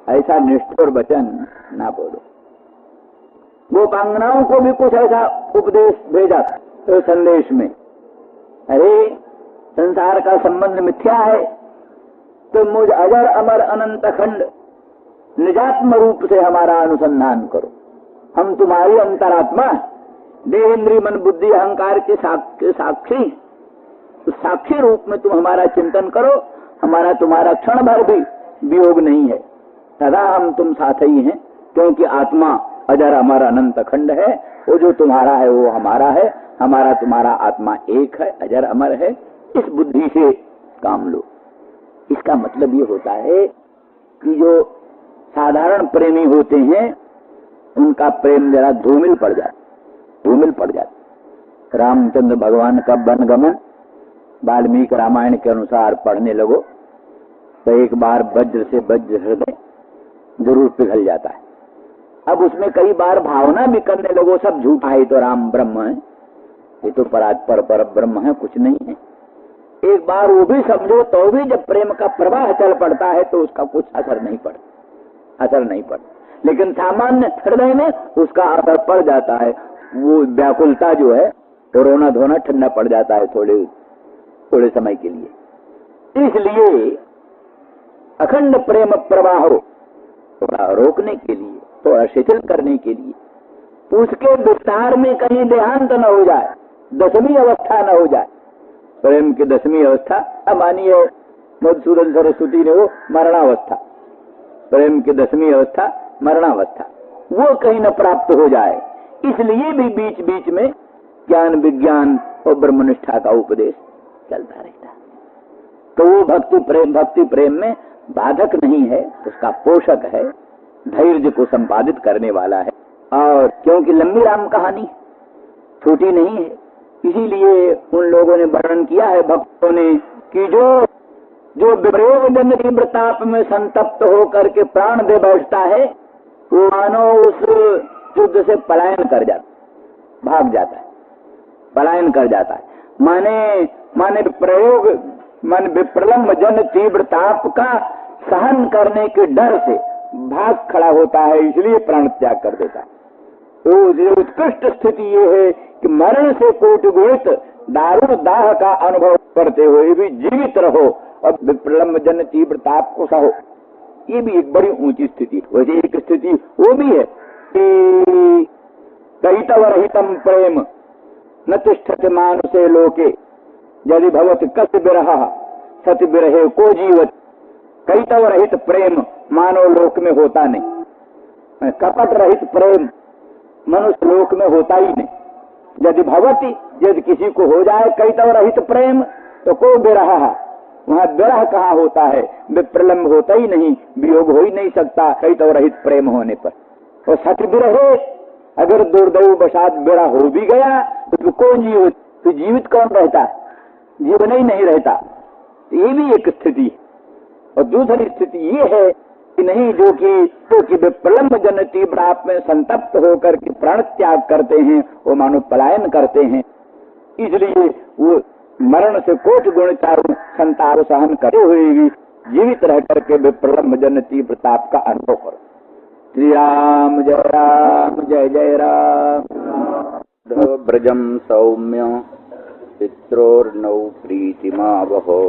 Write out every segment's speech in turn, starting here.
ऐसा निष्ठुर वचन ना बोलो। गोपांगनाओं को भी कुछ ऐसा उपदेश भेजा तो संदेश में, अरे संसार का संबंध मिथ्या है, तो मुझ अजर अमर अनंत अखंड निजात्म रूप से हमारा अनुसंधान करो। हम तुम्हारी अंतरात्मा, देह इंद्रिय मन बुद्धि अहंकार के साक्षी, साक्षी रूप में तुम हमारा चिंतन करो। हमारा तुम्हारा क्षण भर भी वियोग नहीं है, सदा हम तुम साथ ही हैं, क्योंकि आत्मा अजर अमर अनंत अखंड है। वो जो तुम्हारा है वो हमारा है, हमारा तुम्हारा आत्मा एक है, अजर अमर है। इस बुद्धि से काम लो। इसका मतलब ये होता है कि जो साधारण प्रेमी होते हैं उनका प्रेम जरा धूमिल पड़ जाता। रामचंद्र भगवान का वनगमन वाल्मीकि रामायण के अनुसार पढ़ने लगो तो एक बार वज्र से वज्र हृदय जरूर पिघल जाता है। अब उसमें कई बार भावना भी करने लगो सब झूठा है, तो राम ब्रह्म है, ये तो पर ब्रह्म है, कुछ नहीं है। एक बार वो भी समझो तो भी जब प्रेम का प्रवाह चल पड़ता है तो उसका कुछ असर नहीं पड़ता। लेकिन सामान्य हृदय में उसका असर पड़ जाता है। वो व्याकुलता जो है तो रोना धोना ठंडा पड़ जाता है थोड़े समय के लिए। इसलिए अखंड प्रेम प्रवाह थोड़ा रोकने के लिए, थोड़ा शिथिल करने के लिए, उसके विस्तार में कहीं देहांत न हो जाए, 10वीं अवस्था न हो जाए। प्रेम की 10वीं अवस्था मानिए मधुसूदन सरस्वती ने वो मरणावस्था, प्रेम की 10वीं अवस्था मरणावस्था, वो कहीं न प्राप्त हो जाए। इसलिए भी बीच बीच में ज्ञान विज्ञान और ब्रह्मनिष्ठा का उपदेश चलता रहता है। तो वो भक्ति प्रेम में बाधक नहीं है, उसका पोषक है, धैर्य को संपादित करने वाला है। और क्योंकि लंबी राम कहानी छोटी नहीं है, इसीलिए उन लोगों ने वर्णन किया है भक्तों ने कि जो विप्रयोग जन तीव्र ताप में संतप्त होकर के प्राण दे बैठता है, वो मानो उस युद्ध से पलायन कर जाता, भाग जाता है, पलायन कर जाता है। माने प्रयोग मन विप्रलम्ब जन तीव्र ताप का सहन करने के डर से भाग खड़ा होता है, इसलिए प्राण त्याग कर देता है। तो उत्कृष्ट स्थिति ये है कि मरण से कोटगुणित दारुण दाह का अनुभव करते हुए भी जीवित रहो और विप्रलम्ब जन तीव्र ताप को सहो। ये भी एक बड़ी ऊंची स्थिति। वैसे एक स्थिति वो भी है कि कहितव रहितम प्रेम न तिष्ठति मानुषे लोके यदि भवति कस्य विरह सति विरहे को जीवत। कहितव रहित प्रेम मानव लोक में होता नहीं, कपट रहित प्रेम मनुष्य लोक में होता ही नहीं। यदि भवती, यदि किसी को हो जाए कहितव रहित प्रेम तो को विरह, वहां विरह कहाँ होता है, विप्रलम्ब होता ही नहीं, वियोग हो ही नहीं सकता कहितव रहित प्रेम होने पर। और सति विरहे, अगर दुर्दैव वशात विरह हो भी गया तो कौन जीवित, तो जीवित कौन रहता है, जीवन ही नहीं रहता। ये भी एक स्थिति है। और दूसरी स्थिति ये है कि नहीं, जो कि विप्रलम्ब जन तीव्र आप में संतप्त होकर के प्राण त्याग करते हैं, वो मानो पलायन करते हैं। इसलिए वो मरण से कोट गुण चारों संताप सहन करते हुए भी जीवित रह करके विप्रलम्ब जन तीव्र ताप का अनुभव करो। श्री राम जय जय राम। ब्रजम सौम्य पित्रोर्नौ प्रीतिमावहो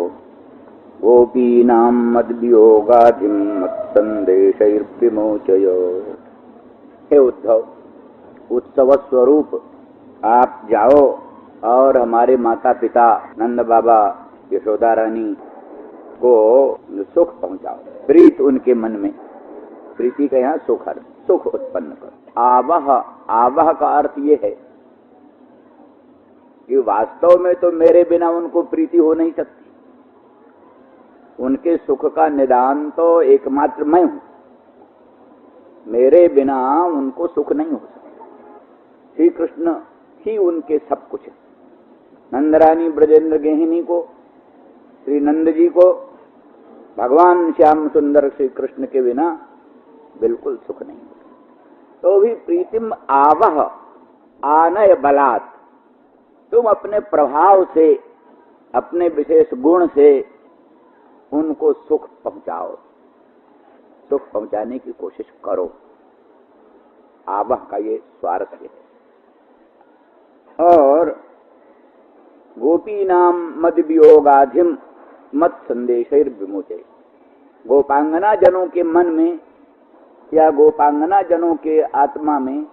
गोपीनां मद्वियोगाधिं मत्संदेशैर्विमोचय। हे उद्धव, उत्सव स्वरूप आप जाओ और हमारे माता पिता नंद बाबा यशोदा रानी को सुख पहुंचाओ, प्रीत उनके मन में, प्रीति का यहाँ सुख उत्पन्न करो। आवह का अर्थ ये है कि वास्तव में तो मेरे बिना उनको प्रीति हो नहीं सकती। उनके सुख का निदान तो एकमात्र मैं हूं, मेरे बिना उनको सुख नहीं हो सकता। श्री कृष्ण ही उनके सब कुछ है। नंदरानी ब्रजेंद्र गेहिनी को, श्री नंद जी को भगवान श्याम सुंदर श्री कृष्ण के बिना बिल्कुल सुख नहीं होता। तो भी प्रीतिम आवह आनय बलात्, तुम अपने प्रभाव से, अपने विशेष गुण से उनको सुख पहुंचाओ। सुख पहुंचाने की कोशिश करो। आवाह का ये स्वार्थ है। और गोपी नाम मद वियोगाधिम मत संदेशैर विमोचय। गोपांगना जनों के मन में या गोपांगना जनों के आत्मा में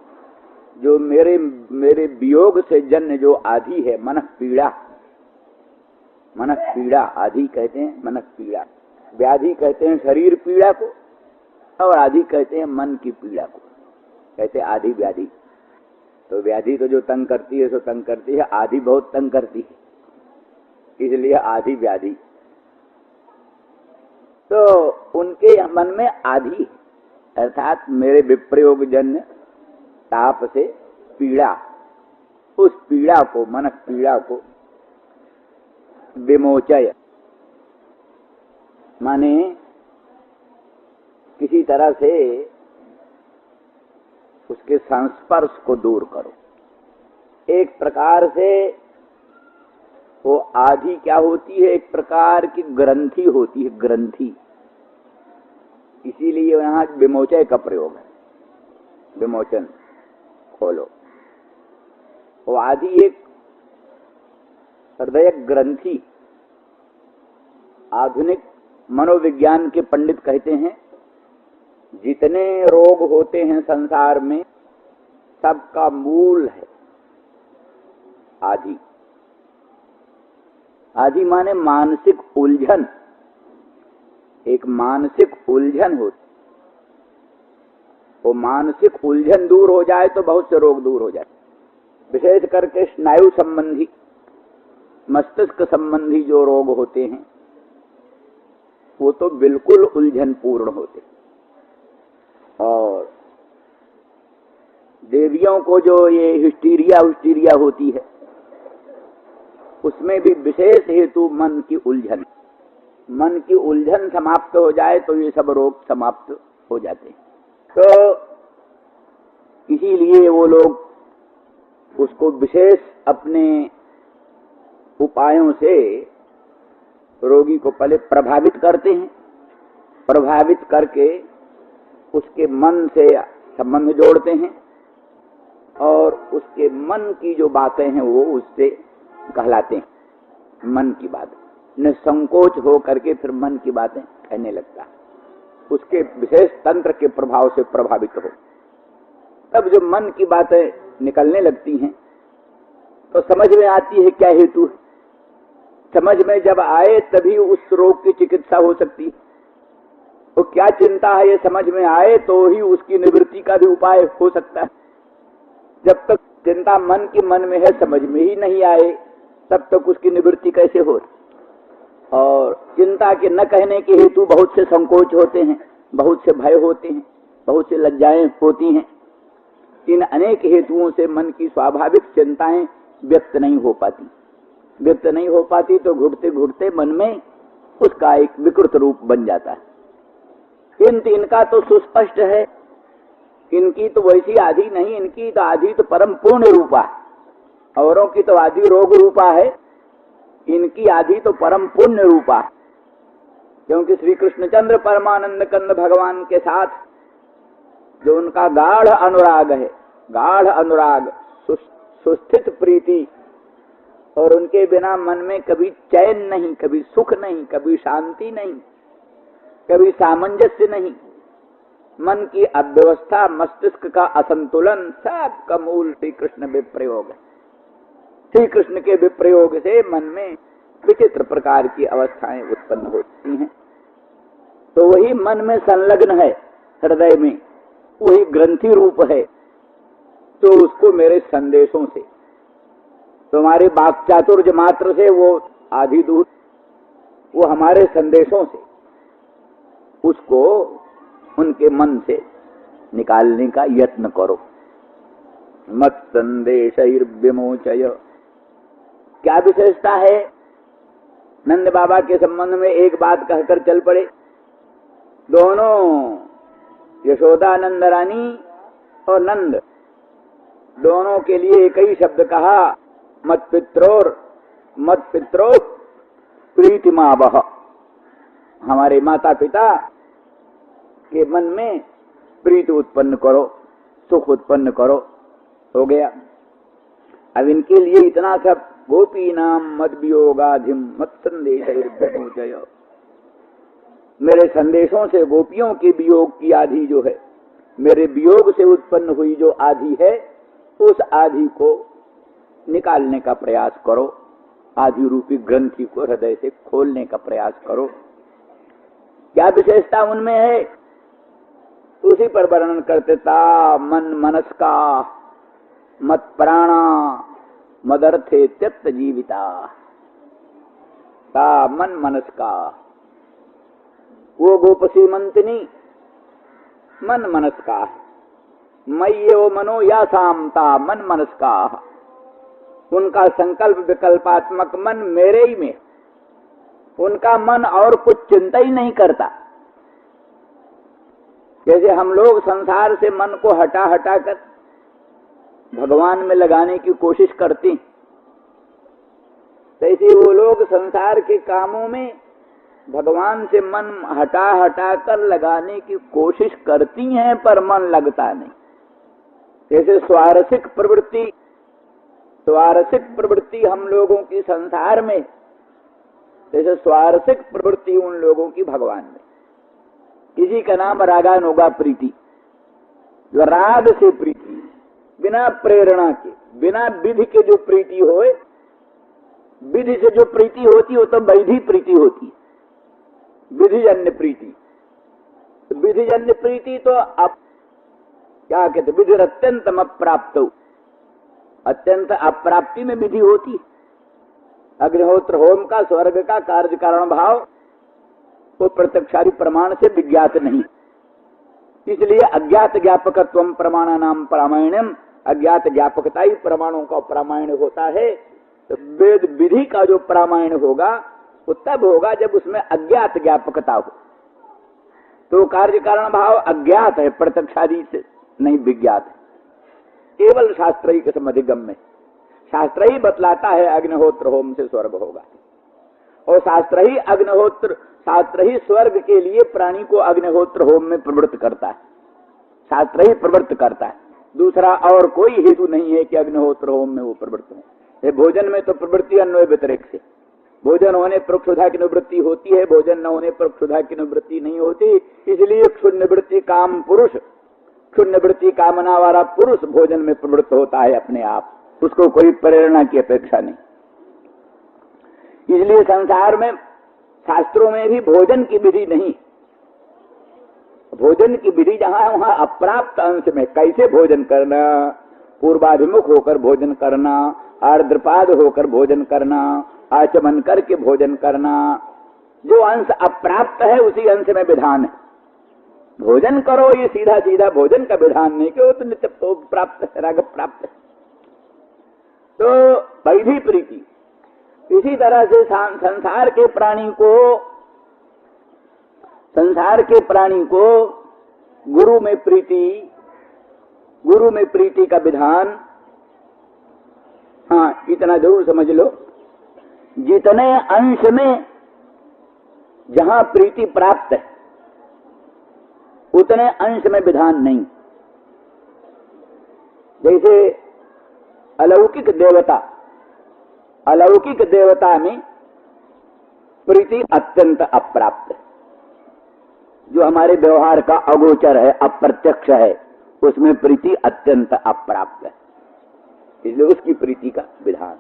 जो मेरे वियोग से जन्य जो आधि है, मनः पीड़ा, मनः पीड़ा आधि कहते हैं, मनः पीड़ा। व्याधि कहते हैं शरीर पीड़ा को, और आधि कहते हैं मन की पीड़ा को, कहते हैं आधि व्याधि। तो व्याधि तो जो तंग करती है सो तंग करती है, आधि बहुत तंग करती है, इसलिए आधि व्याधि। तो उनके मन में आधि अर्थात मेरे विप्रयोग जन्य ताप से पीड़ा, उस पीड़ा को, मन पीड़ा को विमोचय माने किसी तरह से उसके संस्पर्श को दूर करो। एक प्रकार से वो आधि क्या होती है, एक प्रकार की ग्रंथि होती है, ग्रंथि। इसीलिए यहां विमोचय का प्रयोग है, विमोचन, खोलो। वो आदि एक हृदय ग्रंथि। आधुनिक मनोविज्ञान के पंडित कहते हैं जितने रोग होते हैं संसार में सबका मूल है आदि। आदि माने मानसिक उलझन, एक मानसिक उलझन होती। वो मानसिक उलझन दूर हो जाए तो बहुत से रोग दूर हो जाए। विशेष करके स्नायु संबंधी, मस्तिष्क संबंधी जो रोग होते हैं वो तो बिल्कुल उलझन पूर्ण होते। और देवियों को जो ये हिस्टीरिया होती है उसमें भी विशेष हेतु मन की उलझन। मन की उलझन समाप्त हो जाए तो ये सब रोग समाप्त हो जाते हैं। तो इसीलिए वो लोग उसको विशेष अपने उपायों से रोगी को पहले प्रभावित करते हैं, प्रभावित करके उसके मन से संबंध जोड़ते हैं और उसके मन की जो बातें हैं वो उससे कहलाते हैं। मन की बात निसंकोच हो करके फिर मन की बातें कहने लगता है, उसके विशेष तंत्र के प्रभाव से प्रभावित हो। तब जो मन की बातें निकलने लगती हैं तो समझ में आती है क्या हेतु है। समझ में जब आए तभी उस रोग की चिकित्सा हो सकती है। तो क्या चिंता है ये समझ में आए तो ही उसकी निवृत्ति का भी उपाय हो सकता है। जब तक चिंता मन की मन में है, समझ में ही नहीं आए, तब तक उसकी निवृत्ति कैसे हो। और चिंता के न कहने के हेतु बहुत से संकोच होते हैं, बहुत से भय होते हैं, बहुत से लज्जाएं होती हैं। इन अनेक हेतुओं से मन की स्वाभाविक चिंताएं व्यक्त नहीं हो पाती। व्यक्त नहीं हो पाती तो घुटते घुटते मन में उसका एक विकृत रूप बन जाता है। इनका तो सुस्पष्ट है, इनकी तो वैसी आदि नहीं, इनकी तो आदि तो परम पूर्ण रूपा है। औरों की तो आदि रोग रूपा है, इनकी आदि तो परम पुण्य रूपा है। क्योंकि श्री कृष्णचंद्र परमानंद कंद भगवान के साथ जो उनका गाढ़ अनुराग है, गाढ़ अनुराग, सुस्थित प्रीति, और उनके बिना मन में कभी चैन नहीं, कभी सुख नहीं, कभी शांति नहीं, कभी सामंजस्य नहीं। मन की अव्यवस्था, मस्तिष्क का असंतुलन, सब का मूल श्री कृष्ण विप्रयोग है। श्री कृष्ण के विप्रयोग से मन में विचित्र प्रकार की अवस्थाएं उत्पन्न होती हैं। तो वही मन में संलग्न है, हृदय में वही ग्रंथि रूप है। तो उसको मेरे संदेशों से, तुम्हारे वाक चातुर्य मात्र से वो आदि दूर, वो हमारे संदेशों से उसको उनके मन से निकालने का यत्न करो। मत संदेशैर विमोचय। क्या विशेषता है नंद बाबा के संबंध में? एक बात कहकर चल पड़े। दोनों यशोदा नंद रानी और नंद दोनों के लिए एक ही शब्द कहा, मत पित्रो प्रीतिमावह। हमारे माता पिता के मन में प्रीति उत्पन्न करो, सुख उत्पन्न करो। हो गया। अब इनके लिए इतना सब गोपी नाम मद वियोगाधिम मत संदेश जय, मेरे संदेशों से गोपियों के वियोग की आधि जो है, मेरे वियोग से उत्पन्न हुई जो आधि है, उस आधि को निकालने का प्रयास करो। आधि रूपी ग्रंथि को हृदय से खोलने का प्रयास करो। क्या विशेषता उनमें है, उसी पर वर्णन करते ता मन मनस का मत प्राणा मदर्थे त्यक्त जीविता। ता मन मनस का, वो गोपसी मंतनी मन मनस का है। मय्यो मनो या सामता मन मनस का, उनका संकल्प विकल्पात्मक मन मेरे ही में, उनका मन और कुछ चिंता ही नहीं करता। जैसे हम लोग संसार से मन को हटा हटा कर भगवान में लगाने की कोशिश करते, तैसे वो लोग संसार के कामों में भगवान से मन हटा हटा कर लगाने की कोशिश करती हैं, पर मन लगता नहीं। जैसे स्वारसिक प्रवृत्ति हम लोगों की संसार में, जैसे स्वारसिक प्रवृत्ति उन लोगों की भगवान में। इसी का नाम रागानुगा प्रीति। जो राग से प्रीति, बिना प्रेरणा के, बिना विधि के जो प्रीति होए, विधि से जो प्रीति होती हो तो वैधि प्रीति होती, विधिजन्य प्रीति। विधिजन्य प्रीति तो अब क्या कहते, विधि अत्यंतम अप्राप्त, अत्यंत अप्राप्ति में विधि होती। अग्निहोत्र होम का, स्वर्ग का कार्य कारण भाव वो प्रत्यक्षादि प्रमाण से विज्ञात नहीं। इसलिए अज्ञात ज्ञापकत्व प्रमाणानाम प्रामाण्यम, अज्ञात ज्ञापकता ही प्रमाणों का प्रामाण्य होता है। तो वेद विधि का जो प्रामाण्य होगा वो तब होगा जब उसमें अज्ञात ज्ञापकता हो। तो कार्य कारण भाव अज्ञात है, प्रत्यक्षादि से नहीं विज्ञात है, केवल शास्त्र ही के समधिगम में। शास्त्र ही बतलाता है अग्निहोत्र होम से स्वर्ग होगा, और शास्त्र ही स्वर्ग के लिए प्राणी को अग्निहोत्र होम में प्रवृत्त करता है। शास्त्र ही प्रवृत्त करता है, दूसरा और कोई हेतु नहीं है कि अग्निहोत्र होम में वो प्रवृत्त हो। भोजन में तो प्रवृत्ति अन्वय व्यतिरेक से, भोजन होने पर क्षुधा की निवृत्ति होती है, भोजन न होने पर क्षुधा की निवृत्ति नहीं होती। इसलिए क्षुन्निवृत्ति काम पुरुष, क्षुन्निवृत्ति कामना वाला पुरुष भोजन में प्रवृत्त होता है अपने आप, उसको कोई प्रेरणा की अपेक्षा नहीं। इसलिए संसार में शास्त्रों में भी भोजन की विधि नहीं। भोजन की विधि जहां है वहां अप्राप्त अंश में कैसे भोजन करना, पूर्वाभिमुख होकर भोजन करना, आर्द्रपाद होकर भोजन करना, आचमन करके भोजन करना, जो अंश अप्राप्त है उसी अंश में विधान है। भोजन करो, ये सीधा सीधा भोजन का विधान नहीं कि वो तो नित्य प्राप्त है, राग प्राप्त है। तो वैधि प्रीति, इसी तरह से संसार के प्राणी को गुरु में प्रीति का विधान। हाँ, इतना जरूर समझ लो, जितने अंश में जहां प्रीति प्राप्त है उतने अंश में विधान नहीं। जैसे अलौकिक देवता में प्रीति अत्यंत अप्राप्त है। जो हमारे व्यवहार का अगोचर है, अप्रत्यक्ष है, उसमें प्रीति अत्यंत अप्राप्त है, इसलिए उसकी प्रीति का विधान।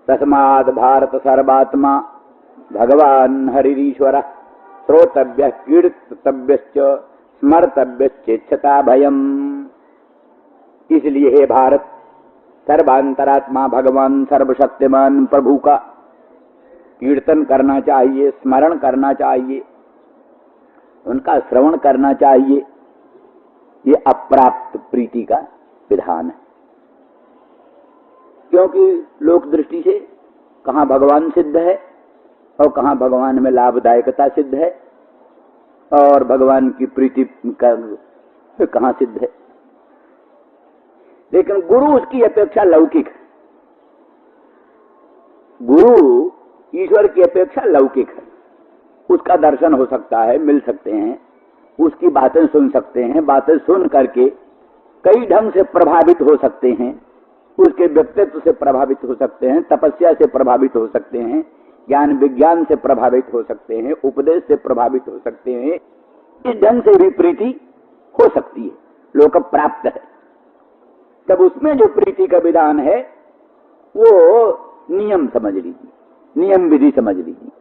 तस्माद् भारत सर्वात्मा भगवान हरिरीश्वर श्रोतव्य कीर्तव्यश्च स्मर्तव्यश्चेच्छता भयम। इसलिए हे भारत, सर्वांतरात्मा भगवान सर्वशक्तिमान प्रभु का कीर्तन करना चाहिए, स्मरण करना चाहिए, उनका श्रवण करना चाहिए। ये अप्राप्त प्रीति का विधान है, क्योंकि लोक दृष्टि से कहाँ भगवान सिद्ध है और कहाँ भगवान में लाभदायकता सिद्ध है और भगवान की प्रीति कहाँ सिद्ध है। लेकिन गुरु उसकी अपेक्षा लौकिक है, गुरु ईश्वर की अपेक्षा लौकिक है। उसका दर्शन हो सकता है, मिल सकते हैं, उसकी बातें सुन सकते हैं, बातें सुन करके कई ढंग से प्रभावित हो सकते हैं, उसके व्यक्तित्व से प्रभावित हो सकते हैं, तपस्या से प्रभावित हो सकते हैं, ज्ञान विज्ञान से प्रभावित हो सकते हैं, उपदेश से प्रभावित हो सकते हैं। इस ढंग से भी प्रीति हो सकती है, लोक प्राप्त है। तब उसमें जो प्रीति का विधान है वो नियम समझ लीजिए, नियम विधि समझ लीजिए।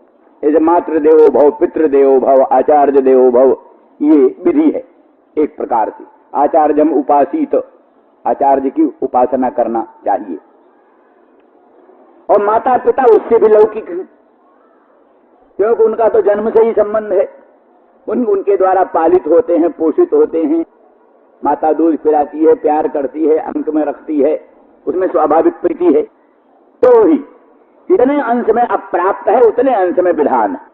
जैसे मातृ देवो भव, पितृ देवो भव, आचार्य देवो भव, ये विधि है एक प्रकार से। आचार्यम उपासित, आचार्य की उपासना करना चाहिए। और माता पिता उससे भी लौकिक हैं, क्योंकि उनका तो जन्म से ही संबंध है, उनके द्वारा पालित होते हैं, पोषित होते हैं। माता दूध पिलाती है, प्यार करती है, अंक में रखती है, उसमें स्वाभाविक प्रीति है। तो ही जितने अंश में अप्राप्त है उतने अंश में विधान है।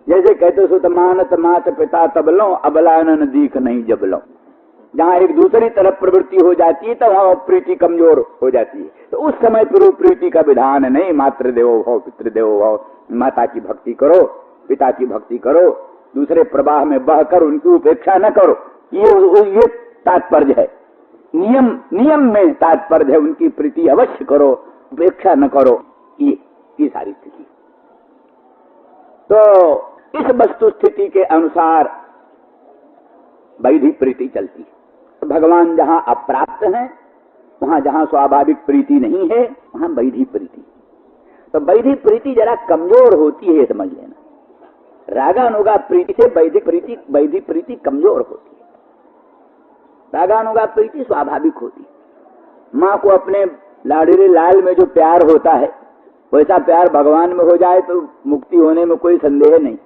जैसे कहते सुत मानत मात पिता तबलो, अबलानन दीख नहीं जबलो। जहां एक दूसरी तरफ प्रवृत्ति हो जाती है तो वहां प्रीति कमजोर हो जाती है। तो उस समय प्रीति का विधान नहीं, मातृ देवो भव, पितृ देवो भव। माता की भक्ति करो, पिता की भक्ति करो, दूसरे प्रवाह में बहकर उनकी उपेक्षा न करो, ये तात्पर्य है। नियम में तात्पर्य है, उनकी प्रीति अवश्य करो, उपेक्षा न करो, ये सारी स्थिति। तो इस वस्तु स्थिति के अनुसार वैधि प्रीति चलती है। भगवान जहां अप्राप्त है, वहां जहां स्वाभाविक प्रीति नहीं है, वहां वैधि प्रीति। तो वैधि प्रीति जरा कमजोर होती है, ये समझ लेना। रागानुगा प्रीति से वैधि प्रीति कमजोर होती है। रागानुगा प्रीति स्वाभाविक होती है। माँ को अपने लाडले लाल में जो प्यार होता है, वैसा प्यार भगवान में हो जाए तो मुक्ति होने में कोई संदेह नहीं।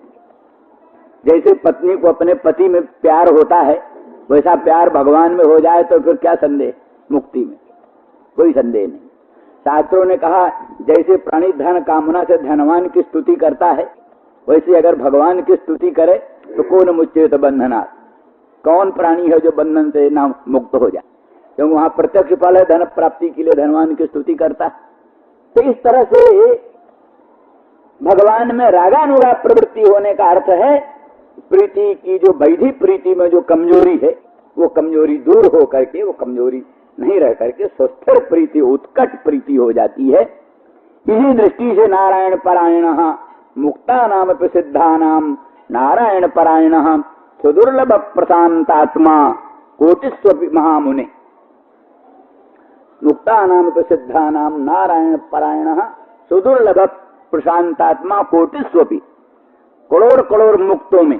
जैसे पत्नी को अपने पति में प्यार होता है, वैसा प्यार भगवान में हो जाए तो फिर क्या संदेह, मुक्ति में कोई संदेह नहीं। शास्त्रों ने कहा, जैसे प्राणी धन कामना से धनवान की स्तुति करता है, वैसे अगर भगवान की स्तुति करे तो कौन मुच्चेत बंधनात्, कौन प्राणी है जो बंधन से ना मुक्त हो जाए, क्योंकि वहां प्रत्यक्ष फल है धन प्राप्ति के लिए धनवान की स्तुति करता है। तो इस तरह से भगवान में रागानुगा प्रवृत्ति होने का अर्थ है प्रीति की, जो वैधि प्रीति में जो कमजोरी है वो कमजोरी दूर हो करके, वो कमजोरी नहीं रह करके स्वस्थिर प्रीति, उत्कट प्रीति हो जाती है। इसी दृष्टि से नारायण परायण मुक्ता नाम प्रसिद्धा नाम नारायण परायण सुदुर्लभ प्रशांतात्मा कोटिस्वपि महामुने। मुक्ता नाम प्रसिद्धा नाम नारायण परायण सुदुर्लभ प्रशांतात्मा कोटिस्वपि। करोड़ करोड़ मुक्तों में,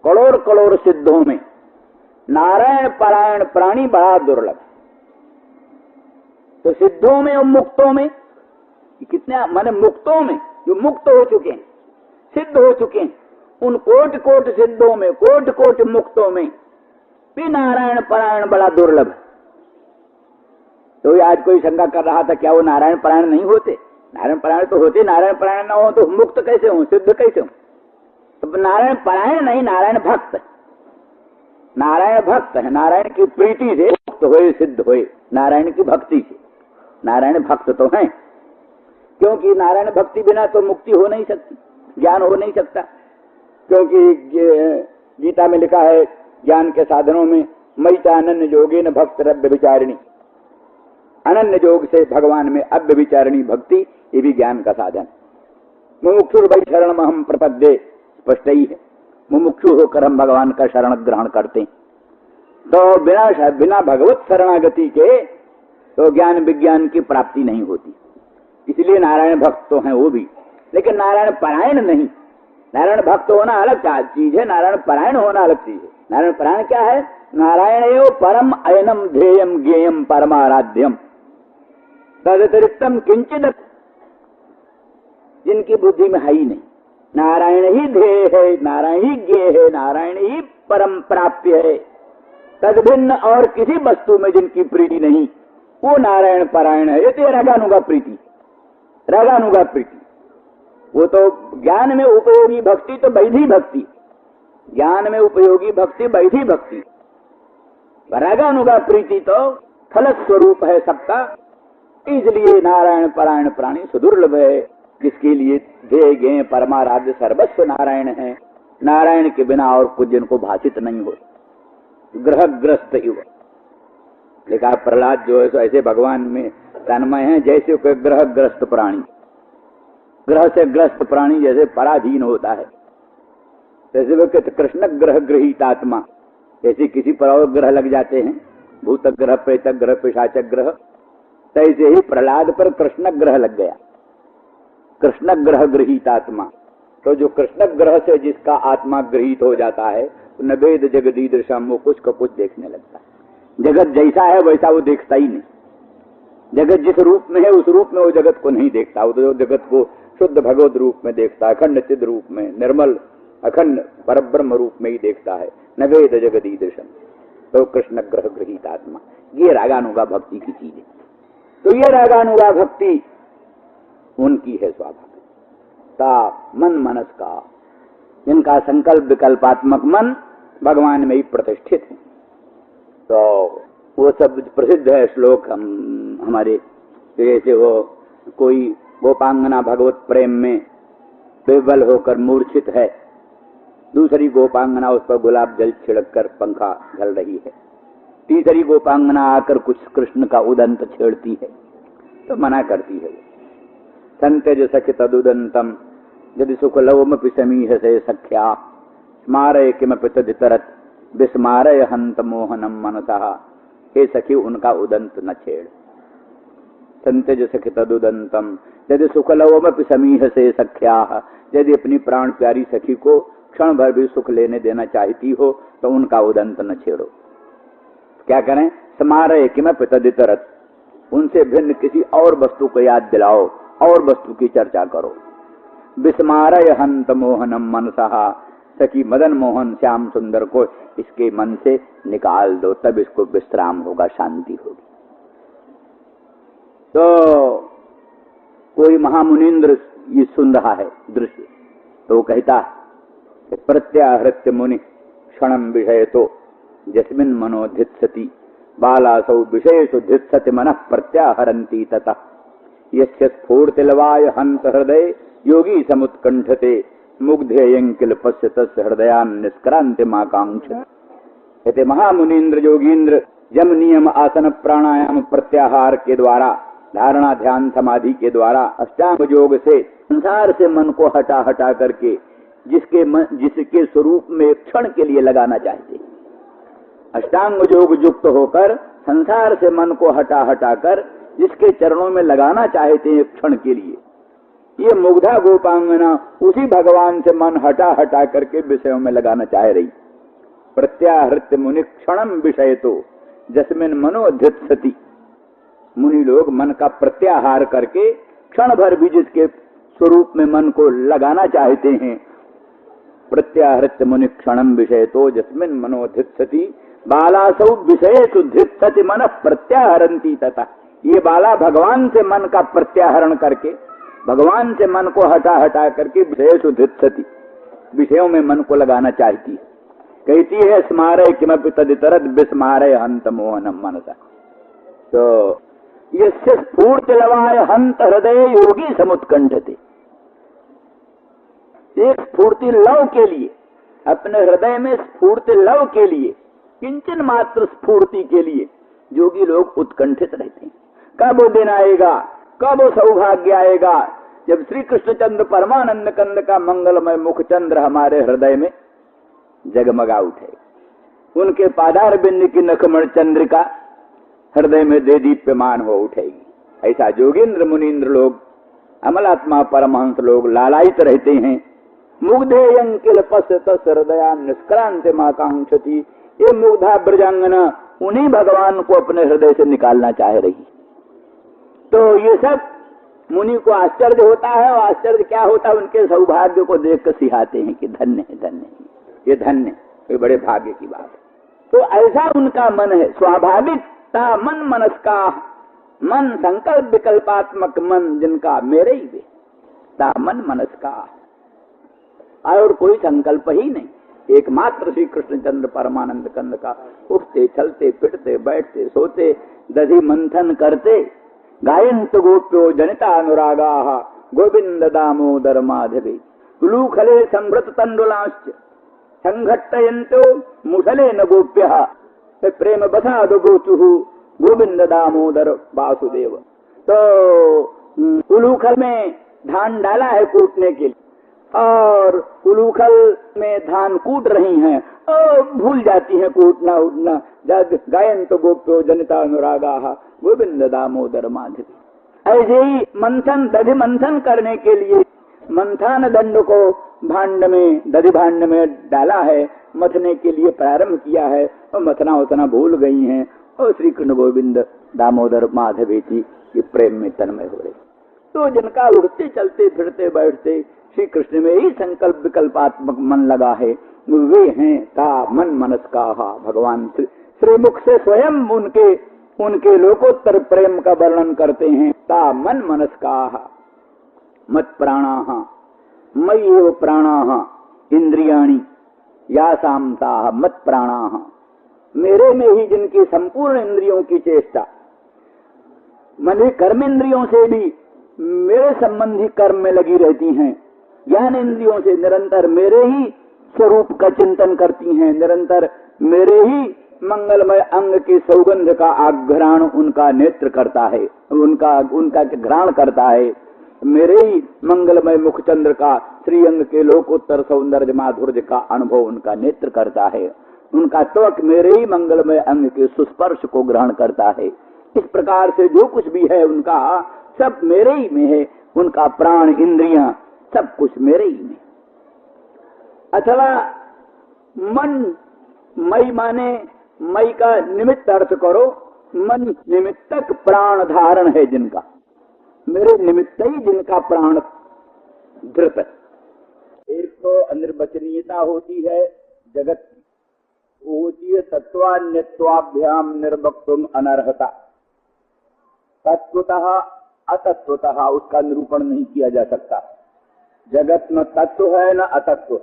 करोड़ करोड़ सिद्धों में नारायण परायण प्राणी बड़ा दुर्लभ। तो सिद्धों में और मुक्तों में कितने, माने मुक्तों में जो मुक्त हो चुके हैं, सिद्ध हो चुके हैं, उन कोट कोट सिद्धों में, कोट कोट मुक्तों में भी नारायण परायण बड़ा दुर्लभ। तो आज कोई शंका कर रहा था क्या वो नारायण परायण नहीं होते? नारायण परायण तो होते, नारायण परायण न हो तो मुक्त कैसे हो, सिद्ध कैसे हो? तो नारायण परायण नहीं, नारायण भक्त। नारायण भक्त है, नारायण की प्रीति से मुक्त होए, सिद्ध होए, नारायण की भक्ति से। नारायण भक्त तो हैं, क्योंकि नारायण भक्ति बिना तो मुक्ति हो नहीं सकती, ज्ञान हो नहीं सकता। क्योंकि गीता में लिखा है ज्ञान के साधनों में, मयि च अनन्य योगेन भक्त रव्य विचारिणी। अनन्य योग से भगवान में अव्य विचारिणी भक्ति, ये भी ज्ञान का साधन। मुमुक्षुर वै शरणमहं प्रपद्ये, स्पष्ट ही है। मुमुक्षु होकर हम भगवान का शरण ग्रहण करते हैं। तो बिना भगवत शरणागति के तो ज्ञान विज्ञान की प्राप्ति नहीं होती। इसलिए नारायण भक्त तो हैं वो भी, लेकिन नारायण परायण नहीं। नारायण भक्त होना अलग चीज है, नारायण परायण होना अलग चीज है। नारायण परायण क्या है? नारायण एव परम अयनम ध्येयम ज्ञेयम परमाराध्यम तदतिरिक्तम किंचित, जिनकी बुद्धि में है ही नहीं। नारायण ही ध्येय है, नारायण ही ज्ञेय है, नारायण ही परम प्राप्य है। तद भिन्न और किसी वस्तु में जिनकी प्रीति नहीं, वो नारायण परायण है। ये तो रागानुगा प्रीति, रागानुगा प्रीति। वो तो ज्ञान में उपयोगी भक्ति तो वैधि भक्ति, ज्ञान में उपयोगी भक्ति वैधि भक्ति। रागानुगा प्रीति तो फल स्वरूप है सबका। इसलिए नारायण परायण प्राणी सुदुर्लभ है, जिसके लिए ध्येय ज्ञेय परमाराध्य सर्वस्व नारायण है। नारायण के बिना और कुछ जिनको भाषित नहीं हो, ग्रहग्रस्त इव। लिखा प्रहलाद जो है सो ऐसे भगवान में तन्मय है जैसे कोई ग्रहग्रस्त प्राणी, ग्रह से ग्रस्त प्राणी जैसे पराधीन होता है, जैसे वो कहते कृष्ण ग्रह गृहीत आत्मा, जैसे किसी पर और ग्रह लग जाते हैं, भूत ग्रह, प्रेत ग्रह, पिशाच ग्रह, तैसे ही प्रहलाद पर कृष्ण ग्रह लग गया, कृष्ण ग्रह गृहीत आत्मा। तो जो कृष्ण ग्रह से जिसका आत्मा गृहीत हो जाता है, न वेद जगदीदृशम, वो कुछ का कुछ देखने लगता है। जगत जैसा है वैसा वो देखता ही नहीं, जगत जिस रूप में है उस रूप में वो जगत को नहीं देखता, वो तो जगत को शुद्ध भगवत रूप में देखता है, अखंड चिद रूप में, निर्मल अखंड परब्रह्म रूप में ही देखता है, न वेद जगदीदृशम। तो कृष्ण ग्रह गृहीत आत्मा, ये रागानुगा भक्ति की चीज है। तो ये रागानुगा भक्ति उनकी है स्वाभाविक। मन मनस का, जिनका संकल्प विकल्पात्मक मन भगवान में ही प्रतिष्ठित है। तो वो सब प्रसिद्ध है श्लोक हमारे, जैसे वो कोई गोपांगना भगवत प्रेम में बेबल होकर मूर्छित है, दूसरी गोपांगना उस पर गुलाब जल छिड़क कर पंखा झल रही है, तीसरी गोपांगना आकर कुछ कृष्ण का उदंत छेड़ती है, तो मना करती है। संत्यज सखि तदुदंतम यदि सुख लवमपि समीह से सख्या स्मारय किमपि तदितरत विस्मारय हंत मोहनम मनसः। हे सखी, उनका उदंत न छेड़। संत्यज सखि तदुदंतम यदि सुख लवमपि समीह से सख्या, यदि अपनी प्राण प्यारी सखी को क्षण भर भी सुख लेने देना चाहती हो तो उनका उदंत न छेड़ो। क्या करें? स्मारय किमपि तदितरत, उनसे भिन्न किसी और वस्तु को याद दिलाओ, और वस्तु की चर्चा करो। विस्मारय हंत मोहनम मनसः, सखी मदन मोहन श्याम सुंदर को इसके मन से निकाल दो, तब इसको विश्राम होगा, शांति होगी। तो कोई महामुनीन्द्र ये सुन रहा है दृश्य, तो कहता है प्रत्याहृत्य मुनि क्षणम विषय तो जस्मिन मनो धित्सति बालासौ विषयेषु धित्सति मनः प्रत्याहरन्ति ततः यस्य स्फूर्तिलवाय हंत हृदय योगी समुत्कंठते मुग्धेयं किल पश्यत हृदयान् निष्क्रांतिमाकांक्ष। कहते महामुनीन्द्र योगीन्द्र यम नियम आसन प्राणायाम प्रत्याहार के द्वारा, धारणा ध्यान समाधि के द्वारा, अष्टांग योग से संसार से मन को हटा हटा करके जिसके स्वरूप में क्षण के लिए लगाना चाहते, अष्टांग योग युक्त होकर संसार से मन को हटा हटा कर जिसके चरणों में लगाना चाहते हैं क्षण के लिए, ये मुग्धा गोपांगना उसी भगवान से मन हटा हटा करके विषयों में लगाना चाह रही। प्रत्याहृत्य मुनि क्षणम विषय तो जस्मिन मनोधित्सति, मुनि लोग मन का प्रत्याहार करके क्षण भर भी जिसके स्वरूप में मन को लगाना चाहते हैं, प्रत्याहृत्य मुनि क्षणम विषय तो जस्मिन मनोधित्सति बालासौ विषयेषु धित्सति मन प्रत्याहरन्ति तथा। ये बाला भगवान से मन का प्रत्याहरण करके, भगवान से मन को हटा हटा करके विषयेषु धित्सति, विषयों में मन को लगाना चाहती है। कहती है स्मारय किमपि तदितरत विस्मारय हंत मोहनम मनसा। तो यस्य स्फूर्तिलवाय हंत हृदय योगी समुत्कंठते, एक स्फूर्ति लव के लिए, अपने हृदय में स्फूर्ति लव के लिए, किंचन मात्र स्फूर्ति के लिए योगी लोग उत्कंठित रहते हैं। कब वो दिन आएगा, कब वो सौभाग्य आएगा जब श्री कृष्णचंद्र परमानंद कंद का मंगलमय मुख चंद्र हमारे हृदय में जगमगा उठे, उनके पादार बिंद की नखमण चंद्रिका हृदय में दे दीप्यमान हो उठेगी। ऐसा जोगेंद्र मुनीन्द्र लोग, अमलात्मा परमहंस लोग लालायित रहते हैं। मुग्धेयं किल पश्यत हृदया निष्क्रांति माकांक्षति, ये मुग्धा ब्रजांगना उन्हीं भगवान को अपने हृदय से निकालना चाह रही। तो ये सब मुनि को आश्चर्य होता है, और आश्चर्य क्या होता है, उनके सौभाग्य को देखकर सिहाते हैं कि धन्य है, धन्य है, ये धन्य, ये बड़े भाग्य की बात है। तो ऐसा उनका मन है, स्वाभाविकता मन मनस का मन, संकल्प विकल्पात्मक मन जिनका मेरे ही वे, ता मन मनस का, और कोई संकल्प ही नहीं, एकमात्र श्री कृष्णचंद्र परमानंद कंद का उठते चलते फिरते बैठते सोते दधि मंथन करते गायंत गोप्यो जनिता अनुरागा गोविंद दामोदर माधवे तुलूखले संभृत तंडुलाश्च संघट्टयन्तो मुसले न गोप्य प्रेम बसा दो गोचु गोविंद दामोदर वासुदेव। तो उलूखल में धान डाला है कूटने के लिए, और उलूखल में धान कूट रही हैं और भूल जाती हैं कूटना उठना। जब गायन तो गोप्यो जनिता अनुरागा गोविंद दामोदर माधवी। ऐसे ही मंथन दधि मंथन करने के लिए मंथन दंड को भांड में दधि भांड में डाला है, मथने के लिए प्रारंभ किया है और मथना उतना भूल गई हैं और श्री कृष्ण गोविंद दामोदर माधवी जी के प्रेम में तन्मय हो रहे। तो जिनका उठते चलते फिरते बैठते श्री कृष्ण में ही संकल्प विकल्पात्मक मन लगा है, वे हैं ता मन मनस का भगवान श्रीमुख से स्वयं उनके लोकोत्तर प्रेम का वर्णन करते हैं। ता मन मनस का मत प्राणा मयि एव प्राणा इंद्रियाणि यासाम ता मत प्राणा। मेरे में ही जिनकी संपूर्ण इंद्रियों की चेष्टा, मन कर्म इंद्रियों से भी मेरे संबंधी कर्म में लगी रहती हैं, ज्ञान इंद्रियों से निरंतर मेरे ही स्वरूप का चिंतन करती हैं, निरंतर मेरे ही मंगलमय अंग के सौगंध का आघ्राण उनका नेत्र करता है, उनका घ्राण करता है। मेरे ही मंगलमय मुखचंद्र का श्रीअंग के लोकोत्तर सौंदर्य माधुर्य का अनुभव उनका नेत्र करता है। उनका त्वक मेरे ही मंगलमय अंग के सुस्पर्श को ग्रहण करता है। इस प्रकार से जो कुछ भी है उनका सब मेरे ही में है, उनका प्राण इंद्रियां सब कुछ मेरे ही में। अथवा मन मई माने मई का निमित्त अर्थ करो, मन निमित्तक प्राण धारण है जिनका, मेरे निमित्त ही जिनका प्राण धृत है। एक तो अनिर्वचनीयता होती है जगत की, वो होती है तत्वान्यत्वाभ्याम निर्वक्तुम अनर्हता। तत्वतः अतत्वतः उसका निरूपण नहीं किया जा सकता। जगत में तत्व है न अतत्व।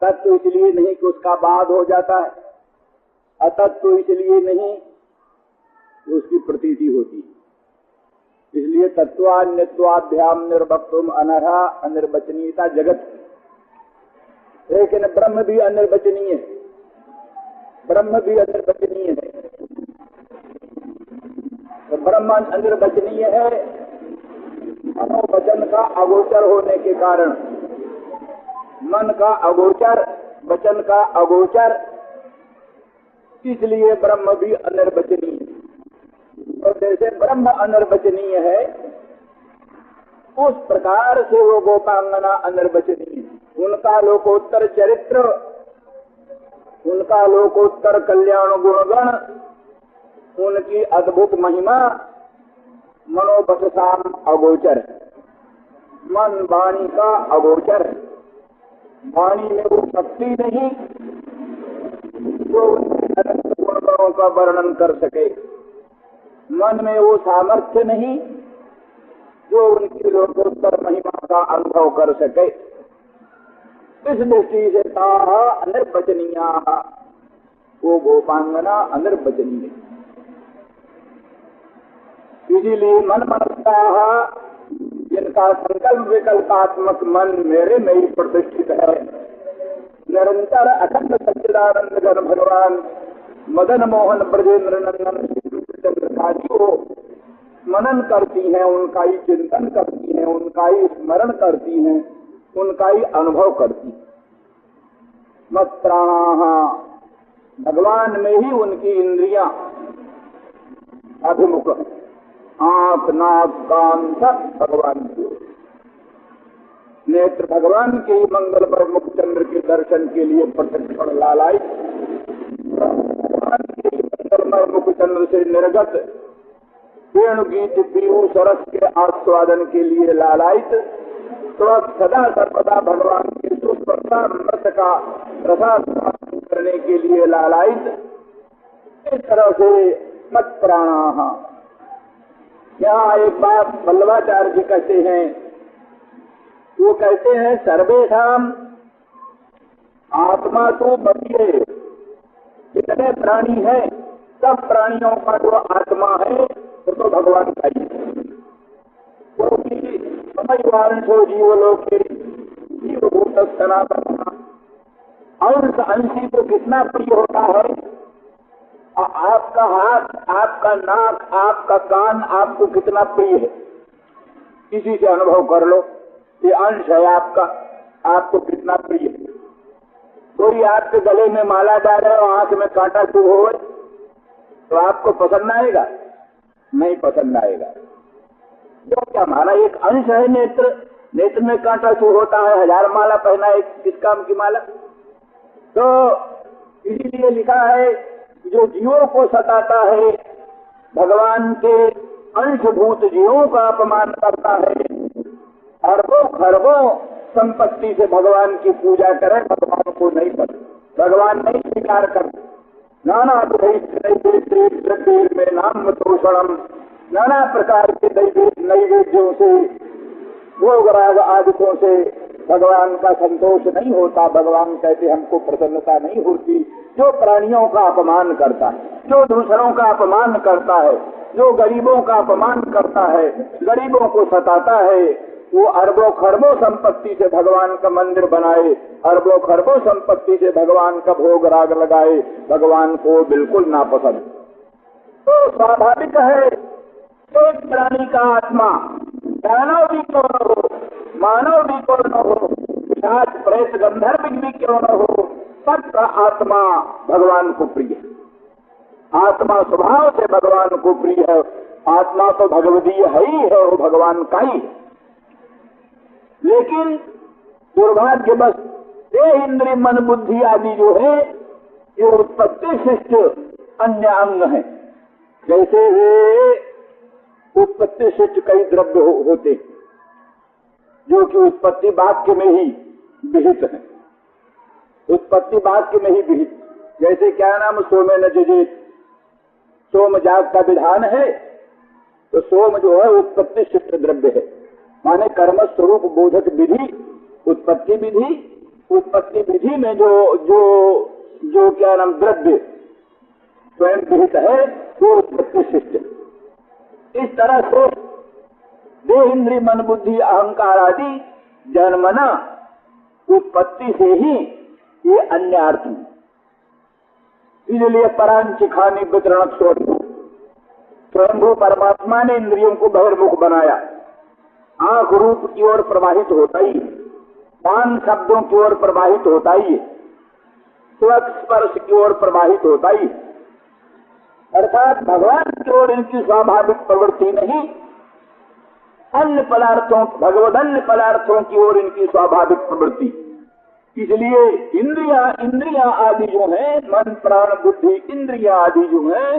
तत्व इसलिए नहीं कि उसका बाद हो जाता है, अतत्व इसलिए नहीं कि उसकी प्रतीति होती है। इसलिए तत्वान्यत्वाभ्याम निर्वक्तुम अनर्हा अनिर्वचनीयता जगत। लेकिन ब्रह्म भी अनिर्वचनीय है, ब्रह्म भी अनिर्वचनीय है। तो ब्रह्म अनिर्वचनीय है, मनोवचन का अगोचर होने के कारण, मन का अगोचर, वचन का अगोचर, इसलिए ब्रह्म भी अनिर्वचनीय है। और जैसे ब्रह्म अनिर्वचनीय है उस प्रकार से वो गोपांगना अनिर्वचनीय है। उनका लोकोत्तर चरित्र, उनका लोकोत्तर कल्याण गुणगण, उनकी अद्भुत महिमा मनोपसाम अगोचर, मन वाणी का अगोचर। वाणी में वो शक्ति नहीं जो उनके गुणगणों का वर्णन कर सके, मन में वो सामर्थ्य नहीं जो उनकी लोकोत्तर महिमा का अनुभव कर सके। इस दृष्टि से ताः अनिर्वचनीयाः, वो गोपांगना अनिर्वचनीय। इसीलिए मन मनस्काः, जिनका संकल्प विकल्पात्मक मन मेरे में ही प्रतिष्ठित है, निरंतर अखंड सच्चिदानंद घन भगवान मदन मोहन ब्रजेंद्र नंदन चंद्र का जो मनन करती हैं, उनका ही चिंतन करती हैं, उनका ही स्मरण करती हैं, उनका ही अनुभव करती हैं। मत प्राणाः, भगवान में ही उनकी इंद्रियां अभिमुख है। आंख नाक कान सब भगवान की, नेत्र भगवान के ही मंगलमय मुखचंद्र के दर्शन के लिए प्रशिक्षण लालाई, भगवान के ही मंगलमय मुखचंद्र से निर्गत वेणु गीत पीयू सरस के आस्वादन के लिए लालायित, तो सदा सर्वदा भगवान के सुस्पर्शा मृत का रसास्वादन करने के लिए लालायित। इस तरह से मत प्राणाः। यहाँ एक बात वल्लभाचार्य जी कहते हैं, वो कहते हैं सर्वेषाम आत्मा तो बचिए, जितने प्राणी हैं सब प्राणियों का जो आत्मा है वो तो भगवान का ही है। क्योंकि समयवांशो जीवलोके जीवभूत सनातन, अंश अंशी को कितना प्रिय होता है। आपका हाथ, आपका नाक, आपका कान आपको कितना प्रिय है, इसी से अनुभव कर लो। ये अंश है आपका, आपको कितना प्रिय है। कोई आपके गले में माला डाले और आंख में कांटा चुभ हो तो आपको पसंद आएगा? नहीं पसंद आएगा। तो क्या हमारा एक अंश है नेत्र, नेत्र में कांटा चुभ होता है, 1000 माला पहना है, किस काम की माला। तो इसीलिए लिखा है जो जीवों को सताता है, भगवान के अंशभूत जीवों का अपमान करता है, अरबों खरबों संपत्ति से भगवान की पूजा करे, भगवान को नहीं पसंद, भगवान नहीं स्वीकार करते। नाना द्रव्य में नाम तोषणम, नाना प्रकार के नैवेद्यों से, भोग राग आदिकों से भगवान का संतोष नहीं होता। भगवान कहते हमको प्रसन्नता नहीं होती। जो प्राणियों का अपमान करता है, जो दूसरों का अपमान करता है, जो गरीबों का अपमान करता है, गरीबों को सताता है, वो अरबों खरबों संपत्ति से भगवान का मंदिर बनाए, अरबों खरबों संपत्ति से भगवान का भोग राग लगाए, भगवान को बिल्कुल नापसंद। तो स्वाभाविक है एक प्राणी का आत्मा, दानव भी क्यों न हो, मानव भी क्यों न हो, पिशाच प्रेत गंधर्व भी क्यों न हो, सबका आत्मा भगवान को प्रिय है। आत्मा स्वभाव से भगवान को प्रिय है। आत्मा तो भगवदीय है ही है, वो भगवान का ही है। लेकिन दुर्भाग्यवश देह इंद्रिय मन बुद्धि आदि जो है ये उत्पत्ति शिष्ट अन्य अंग है। जैसे वे उत्पत्ति शिष्ट कई द्रव्य होते जो कि उत्पत्ति वाक्य में ही विहित है, उत्पत्ति वाक्य में ही विहित। जैसे क्या नाम, सोमे न जजेत, सोम जाग का विधान है, तो सोम जो है उत्पत्ति शिष्ट द्रव्य है, माने कर्म स्वरूप बोधक विधि उत्पत्ति विधि। उत्पत्ति विधि में जो जो जो क्या नाम द्रव्य स्वयं विहित है वो उत्पत्ति शिष्ट। इस तरह से देह इंद्रिय मन बुद्धि अहंकार आदि जन्मना उत्पत्ति से ही ये अन्य अर्थ है। इसलिए परांचिखानी वितरण स्वयंभू परमात्मा ने इंद्रियों को बहिर्मुख बनाया। आंख रूप की ओर प्रवाहित होता ही, कान शब्दों की ओर प्रवाहित होता ही, त्वक स्पर्श की ओर प्रवाहित होता ही, अर्थात भगवान की ओर इनकी स्वाभाविक प्रवृत्ति नहीं, अन्य पदार्थों भगवदन्य पदार्थों की ओर इनकी स्वाभाविक प्रवृत्ति। इसलिए इंद्रिया आदि जो है, मन प्राण बुद्धि इंद्रिया आदि जो है,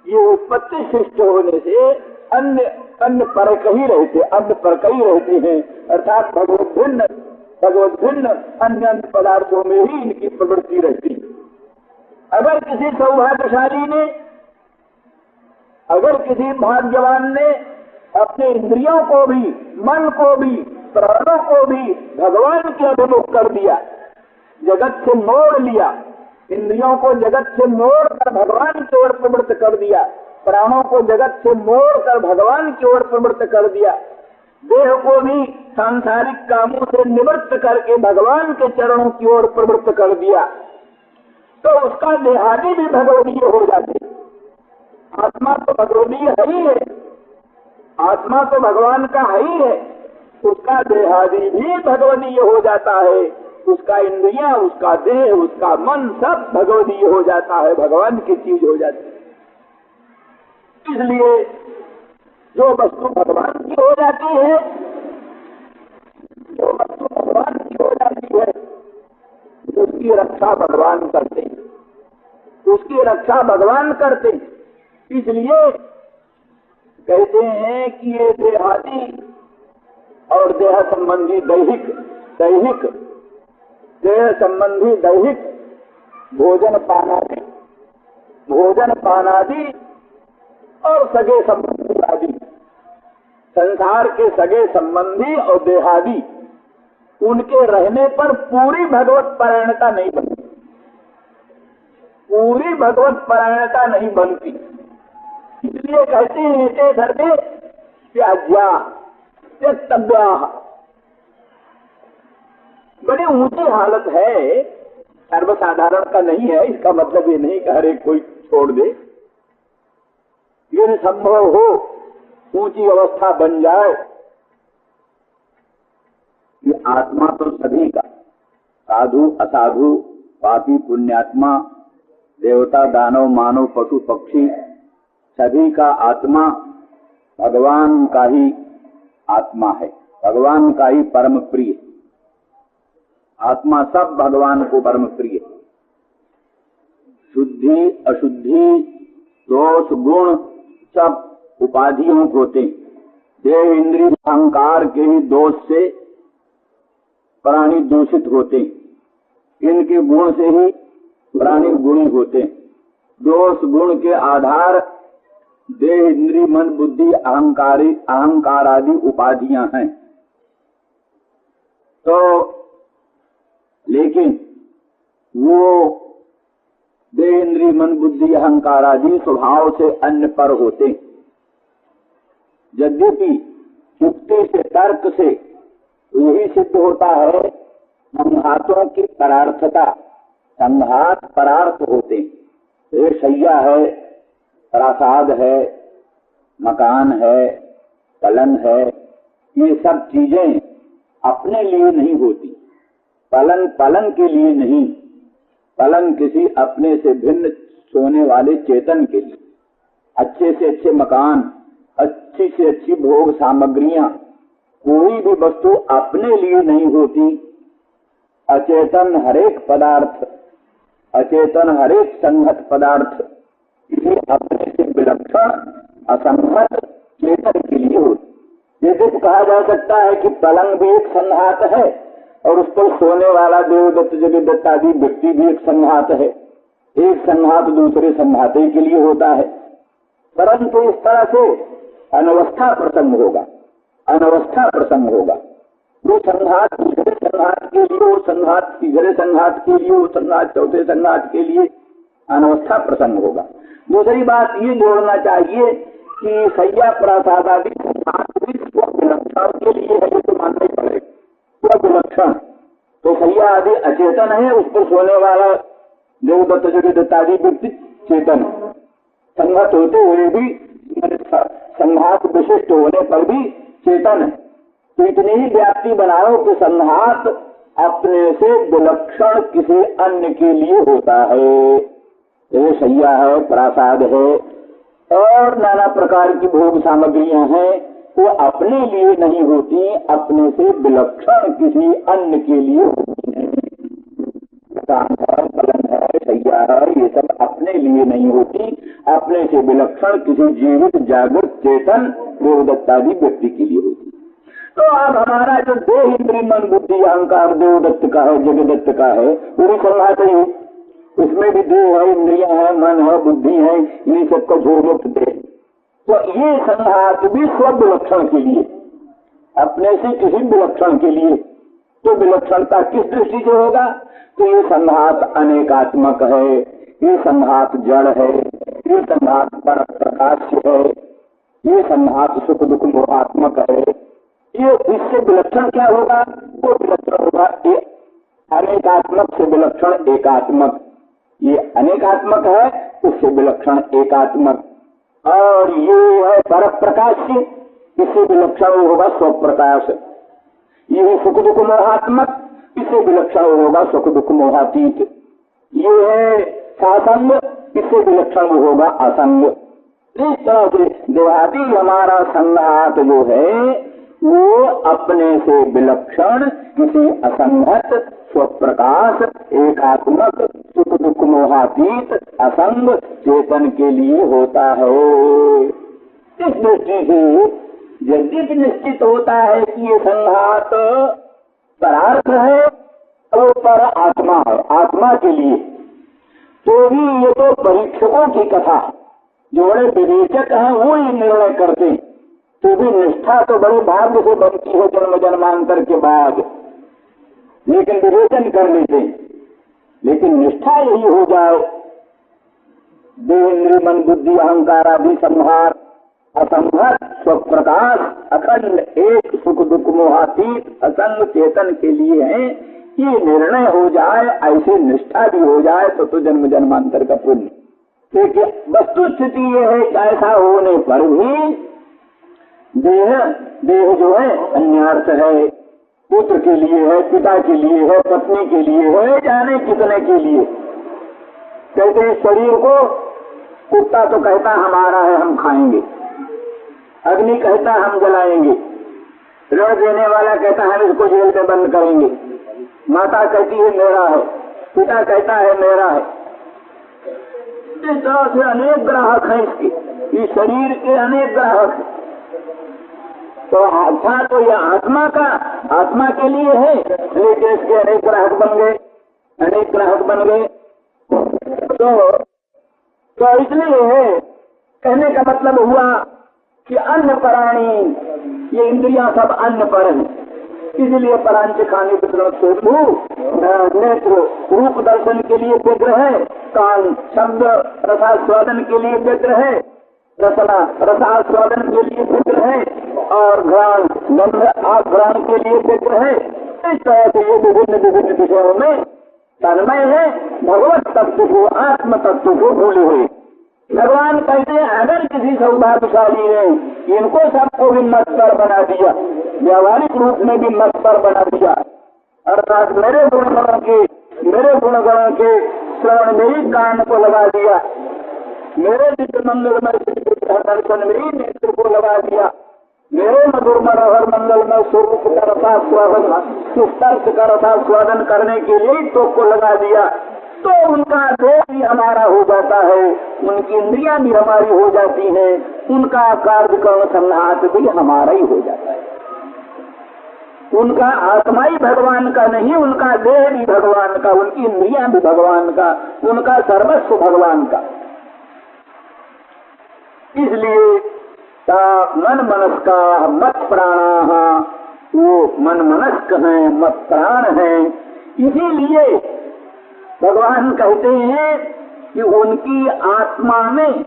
ये उत्पत्ति शिष्ट होने से अन्य पर कहीं रहते, अन्य पर कहीं रहते हैं, अर्थात भगवत भिन्न अन्य पदार्थों में ही इनकी प्रवृत्ति रहती है। अगर किसी सौभाग्यशाली ने, अगर किसी भाग्यवान ने अपने इंद्रियों को भी, मन को भी, प्राणों को भी भगवान के अभिमुख कर दिया, जगत से मोड़ लिया, इंद्रियों को जगत से मोड़ कर भगवान की ओर प्रवृत्त कर दिया, प्राणों को जगत से मोड़ कर भगवान की ओर प्रवृत्त कर दिया, देह को भी सांसारिक कामों से निवृत्त करके भगवान के चरणों की ओर प्रवृत्त कर दिया, तो उसका देहादि भी भगवदीय हो जाते। आत्मा तो भगवदीय है ही है, आत्मा तो भगवान का है ही है, उसका देहादि भी भगवदीय हो जाता है, उसका इंद्रियां, उसका देह, उसका मन सब भगवदीय हो जाता है, भगवान की चीज हो जाती है। इसलिए जो वस्तु भगवान की हो जाती है, जो वस्तु भगवान की हो जाती है, उसकी रक्षा भगवान करते हैं, उसकी रक्षा भगवान करते हैं। इसलिए कहते हैं कि ये देहादि और देह संबंधी दैहिक देह संबंधी दैहिक भोजन पानादि और सगे संबंधी आदि, संसार के सगे संबंधी और देहादि, उनके रहने पर पूरी भगवत परायणता नहीं बनती, पूरी भगवत परायणता नहीं बनती। इसलिए कहते हैं एते सर्वे त्याज्या त्यक्तव्या। बड़ी ऊंची हालत है सर्वसाधारण का नहीं है। इसका मतलब ये नहीं कि हर एक कोई छोड़ दे। यदि संभव हो ऊंची अवस्था बन जाए, ये आत्मा तो सभी का, साधु असाधु, पापी पुण्यात्मा, देवता दानव मानव पशु पक्षी, सभी का आत्मा भगवान का ही आत्मा है, भगवान का ही परम प्रिय। आत्मा सब भगवान को परम प्रिय। शुद्धि अशुद्धि दोष गुण सब उपाधियों होते। देह इंद्रिय अहंकार के ही दोष से प्राणी दूषित होते। इनके गुण से ही प्राणी गुणी होते। दोष गुण के आधार देह इंद्रिय मन बुद्धि अहंकार आदि उपाधियां हैं। तो लेकिन वो देह इंद्रिय मन बुद्धि अहंकार आदि स्वभाव से अन्य पर होते। यद्यपि युक्ति से तर्क से यही सिद्ध होता है संघातों की परार्थता। संघात परार्थ होते। ये शैया है, प्रासाद है, मकान है, पलंग है, ये सब चीजें अपने लिए नहीं होती। पलंग के लिए नहीं, पलंग किसी अपने से भिन्न सोने वाले चेतन के लिए। अच्छे से अच्छे मकान, अच्छी से अच्छी भोग सामग्रियां, कोई भी वस्तु अपने लिए नहीं होती। अचेतन हरेक पदार्थ, अचेतन हरेक संहत पदार्थ किसी अपने से विलक्षण असंहत चेतन के लिए होती। यदि कहा जा सकता है कि पलंग भी एक संघात है और उस पर सोने वाला देवदत्त जगदत्त आदि व्यक्ति भी एक संघात है। एक संघात दूसरे संघाते के लिए होता है, परंतु इस तरह से अनवस्था प्रसंग होगा। अनवस्था प्रसंग होगा। वो संघात तीसरे संघात के लिए, वो संघात तीसरे संघात के लिए, वो संघात चौथे संघात के लिए अनवस्था प्रसंग होगा। दूसरी बात ये जोड़ना चाहिए कि सैया प्रासाद आदि संघात भी विलक्षण के लिए है, ये तो मानना ही पड़ेगा। विलक्षण तो सैया आदि अचेतन है, उस पर सोने वाला देवदत्त जगदत्त आदि व्यक्ति चेतन। संघात होते हुए भी, संघात विशिष्ट होने पर भी चेतन है। तो इतनी ही व्याप्ति बनाओ कि संघात अपने से विलक्षण किसी अन्य के लिए होता है। ये सैया है, प्रासाद है और नाना प्रकार की भोग सामग्रियां हैं, वो अपने लिए नहीं होती, अपने से विलक्षण किसी अन्य के लिए होती है। पलंग है, सैया है, ये सब अपने लिए नहीं होती, अपने से विलक्षण किसी जीवित जागृत चेतन देवदत्त आदि व्यक्ति के लिए होती। तो अब हमारा जो देह इंद्रिय मन बुद्धि अहंकार देवदत्त का है, जगदत्त का है, वो भी संघात ही। उसमें भी देह है, इंद्रियां है, मन है, बुद्धि है, इन्हीं सबका झोमुक्त देह। तो ये संघात भी स्व विलक्षण के लिए, अपने से किसी विलक्षण के लिए। तो विलक्षणता किस दृष्टि से होगा? तो ये संघात अनेकात्मक है, ये संघात जड़ है, ये संघात पर प्रकाश है, ये संघात सुख दुख मोहात्मक है। ये इससे विलक्षण क्या होगा? वो विलक्षण होगा ये अनेकात्मक से विलक्षण एकात्मक। ये अनेकात्मक है, उससे विलक्षण एकात्मक। और ये है पर प्रकाश, इससे विलक्षण होगा स्वप्रकाश। ये सुख दुख मोहात्मक, इससे विलक्षण होगा सुख दुख मोहातीत। ये है सासंग, इससे विलक्षण होगा असंग। इस तरह से देहाती हमारा संघात जो है वो अपने से विलक्षण किसी असंगत स्वप्रकाश एकात्मक सुख दुख मोहातीत असंग चेतन के लिए होता है। इस दृष्टि से यद्यपि निश्चित होता है कि ये संघात परार्थ है और पर आत्मा है, आत्मा के लिए, तो भी ये तो परीक्षकों की कथा, जो बड़े विवेचक हैं वो ये निर्णय करते। तो भी निष्ठा तो बड़े भाग्य से बनती है जन्म जन्मांतर के बाद, लेकिन विवेचन कर लेते। लेकिन निष्ठा यही हो जाए, देह इंद्रिय मन बुद्धि अहंकार आदि संहार असंगत स्वप्रकाश अखंड एक सुख दुख मोहातीत असंग चेतन के लिए है। ये निर्णय हो जाए, ऐसे निष्ठा भी हो जाए तो जन्म जन्मांतर का पुण्य। देखिए वस्तु स्थिति ये है कि ऐसा होने पर भी देह जो है अन्यार्थ है, पुत्र के लिए है, पिता के लिए है, पत्नी के लिए है, जाने कितने के लिए। कहते हैं शरीर को कुत्ता तो कहता हमारा है, हम खाएंगे, अग्नि कहता हम जलाएंगे, ऋण देने वाला कहता हम इसको जेल में बंद करेंगे, माता कहती है मेरा है, पिता कहता है मेरा है। इस तरह से अनेक ग्राहक हैं इसके, इस शरीर के अनेक ग्राहक हैं। तो अच्छा तो यह आत्मा के लिए है, लेकिन इसके अनेक ग्राहक बन गए, अनेक ग्राहक बन गए। तो इसलिए है, कहने का मतलब हुआ कि अन्न प्राणी, ये इंद्रियां सब अन्न पर हैं, इसलिए परांच खाने नेत्र रूप दर्शन के लिए व्यग्र है, कान शब्द रसास्वादन के लिए व्यग्र है, रसास्वादन के लिए व्यग्र है, और घ्राण गंध आघ्राण के लिए व्यग्र है। इस तरह से ये विभिन्न विषयों में तन्मय है, भगवत तत्व को, आत्म तत्व को भूले हुए। भगवान कहते हैं अगर किसी सौभाग्यशाली ने इनको सबको भी मत पर बना दिया, व्यावहारिक रूप में भी मत पर बना दिया, अर्थात मेरे गुणगणों के श्रवण मेरी कान को लगा दिया, मेरे दिव्य मंगलमय दर्शन मेरी नेत्र को लगा दिया, मेरे मधुर मनोहर मंगलमय स्वरूप का रसास्वादन, सुस्पर्श का रसास्वादन करने के लिए तो को लगा दिया, तो उनका देह भी हमारा हो जाता है, उनकी इंद्रियां भी हमारी हो जाती हैं, उनका कार्यक्रम संघात भी हमारा ही हो जाता है। उनका आत्मा ही भगवान का नहीं, उनका देह भी भगवान का, उनकी इंद्रियां भी भगवान का, उनका सर्वस्व भगवान का। इसलिए मन मनस्का मत प्राणा, वो मन मनस्क हैं, मत प्राण हैं। इसीलिए भगवान कहते हैं कि उनकी आत्मा में,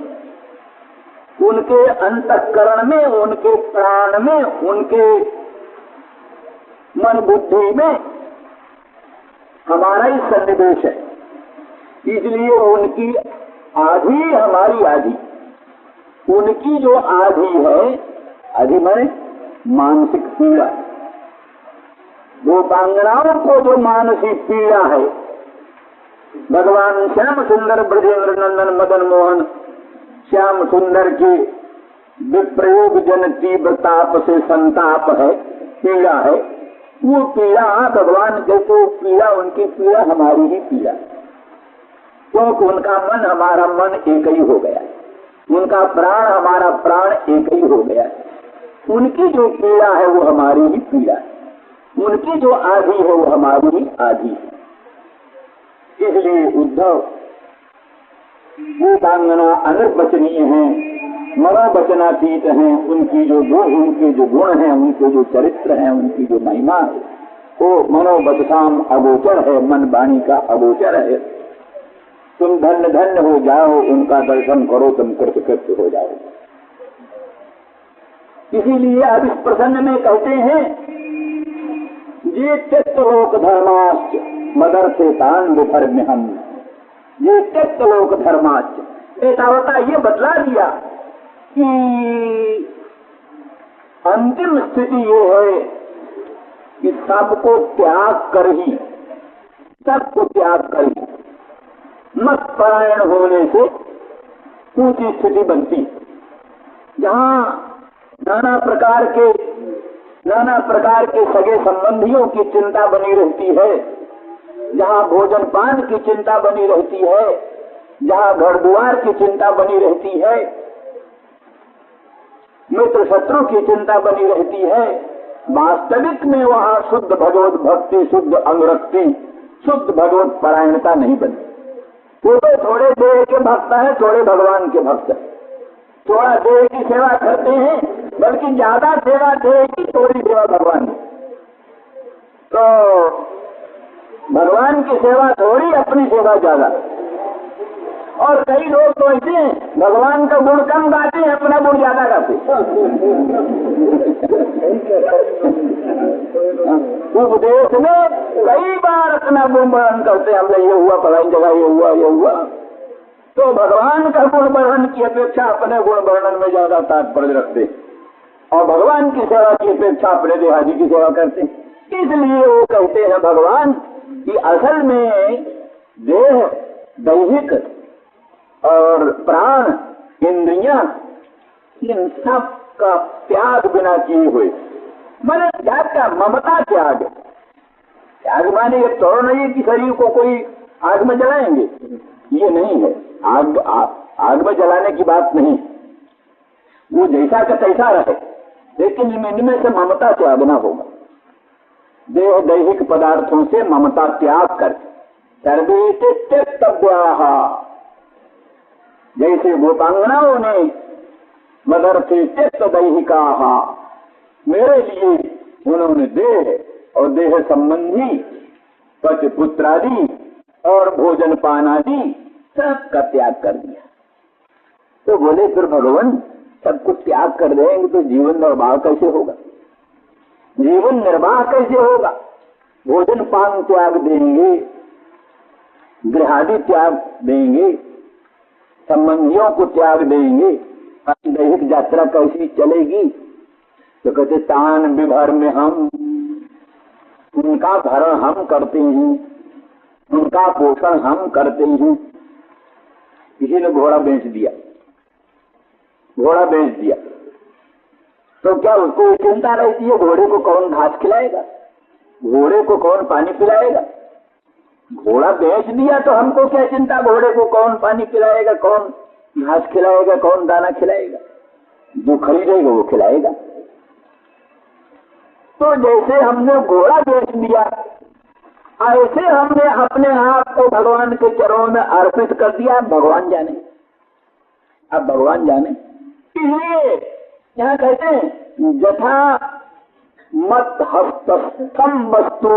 उनके अंतःकरण में, उनके प्राण में, उनके मन बुद्धि में हमारा ही सन्निवेश है। इसलिए उनकी आधि हमारी आधि, उनकी जो आधि है, आधि माने मानसिक पीड़ा, गोपांगनाओं को जो मानसिक पीड़ा है, भगवान श्याम सुंदर ब्रजेंद्र नंदन मदन मोहन श्याम सुंदर के विप्रयोग जन तीव्र ताप से संताप है, पीड़ा है, वो पीड़ा भगवान कहते पीड़ा, उनकी पीड़ा हमारी ही पीड़ा, क्योंकि उनका मन हमारा मन एक ही हो गया, उनका प्राण हमारा प्राण एक ही हो गया। उनकी जो पीड़ा है वो हमारी ही पीड़ा है, उनकी जो आधि है वो हमारी ही आधि है। इसलिए उद्धव गोपांगना अनिर्वचनीय हैं, मनोवचनातीत हैं, उनके जो गुण हैं, उनके जो चरित्र हैं, उनकी जो महिमा है वो मनोवचसाम अगोचर है, मन वाणी का अगोचर है। तुम धन्य धन्य हो जाओ, उनका दर्शन करो, तुम कृतकृत्य हो जाओ। इसीलिए अब इस प्रसंग में कहते हैं ये त्यक्तलोक धर्माश्च मदर्थे तान विधर्म्य हम, ये त्यक्तलोक धर्माश्च एतावता ये बतला दिया कि अंतिम स्थिति ये है कि सबको त्याग कर ही, सबको त्याग कर ही मत परायण होने से ऊंची स्थिति बनती, जहाँ नाना प्रकार के सगे संबंधियों की चिंता बनी रहती है, जहाँ भोजन पान की चिंता बनी रहती है, जहाँ घर द्वार की चिंता बनी रहती है, मित्र शत्रु की चिंता बनी रहती है, वास्तविक में वहाँ शुद्ध भगवत भक्ति, शुद्ध अनुरक्ति, शुद्ध भगवत परायणता नहीं बनती। वो तो थोड़े देह के भक्त है, थोड़े भगवान के भक्त है, थोड़ा देह की सेवा करते हैं, बल्कि ज्यादा सेवा देह की, थोड़ी सेवा भगवान की। तो भगवान की सेवा थोड़ी, अपनी सेवा ज्यादा, और कई लोग तो ऐसे हैं भगवान का गुण कम गाते हैं, अपना गुण ज्यादा गाते। उपदेश में कई बार अपना गुण वर्णन करते, हमने ये हुआ, फलानी जगह ये हुआ, ये हुआ। तो भगवान का गुण वर्णन की अपेक्षा अपने गुण वर्णन में ज्यादा तात्पर्य रखते और भगवान की सेवा की अपेक्षा अपने देहादी की सेवा करते। इसलिए वो कहते हैं भगवान कि असल में देह, दैहिक और प्राण, इंद्रियां, इन सब का त्याग बिना किए हुए, मैंने त्याग का ममता त्याग। त्याग माने ये तो नहीं कि शरीर को कोई आग में जलाएंगे, ये नहीं है। आग में जलाने की बात नहीं, वो जैसा का तैसा रहे, लेकिन इनमें से ममता त्यागना होगा। देह दैहिक पदार्थों से ममता त्याग कर सर्वे त्यक्तव्याः, जैसे गोपांगनाओं ने मदर्थे त्यक्त दैहिकाः, मेरे लिए उन्होंने देह और देह संबंधी पति पुत्रादि और भोजन पान आदि सब का त्याग कर दिया। तो बोले फिर भगवान सब कुछ त्याग कर देंगे तो जीवन निर्वाह कैसे होगा? जीवन निर्वाह कैसे होगा? भोजन पान त्याग देंगे, गृहादि त्याग देंगे, संबंधियों को त्याग देंगे, दैहिक यात्रा कैसी चलेगी? तो कहते तान विभर में हम, उनका भरण हम करते हैं, उनका पोषण हम करते हैं। किसी ने घोड़ा बेच दिया, घोड़ा बेच दिया तो क्या उसको चिंता रहती है घोड़े को कौन घास खिलाएगा, घोड़े को कौन पानी पिलाएगा? घोड़ा बेच दिया तो हमको क्या चिंता, घोड़े को कौन पानी पिलाएगा, कौन घास खिलाएगा, कौन दाना खिलाएगा? जो खरीदेगा वो खिलाएगा। तो जैसे हमने घोड़ा बेच दिया, ऐसे हमने अपने आप को भगवान के चरणों में अर्पित कर दिया। भगवान जाने, अब भगवान जाने। इसलिए यहाँ कहते हैं जथा मत हस्तस्थम वस्तु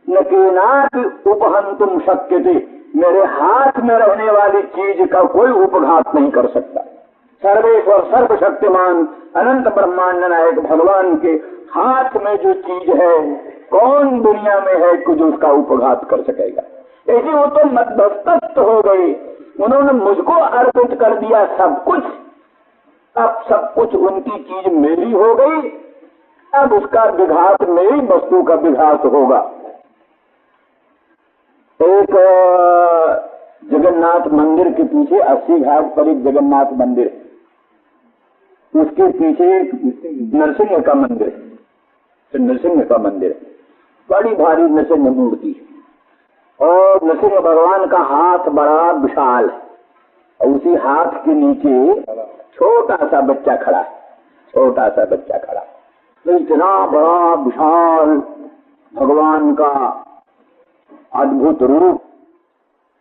न केनापि उपहंतुम शक्यते, मेरे हाथ में रहने वाली चीज का कोई उपघात नहीं कर सकता। सर्वेश्वर सर्वशक्तिमान अनंत ब्रह्मांड नायक भगवान के हाथ में जो चीज है, कौन दुनिया में है कुछ उसका उपघात कर सकेगा? ऐसे वो तो मध्यस्थस्थ हो गई, उन्होंने मुझको अर्पित कर दिया सब कुछ। अब सब कुछ उनकी चीज मेरी हो गई, अब उसका विघात मेरी वस्तु का विघात होगा। एक जगन्नाथ मंदिर के पीछे 80 घाट पर एक जगन्नाथ मंदिर, उसके पीछे एक नरसिंह का मंदिर, नरसिंह का मंदिर, बड़ी भारी नरसिंह मूर्ति, और नरसिंह भगवान का हाथ बड़ा विशाल है, और उसी हाथ के नीचे छोटा सा बच्चा खड़ा है, छोटा सा बच्चा खड़ा। तो इतना बड़ा विशाल भगवान का अद्भुत रूप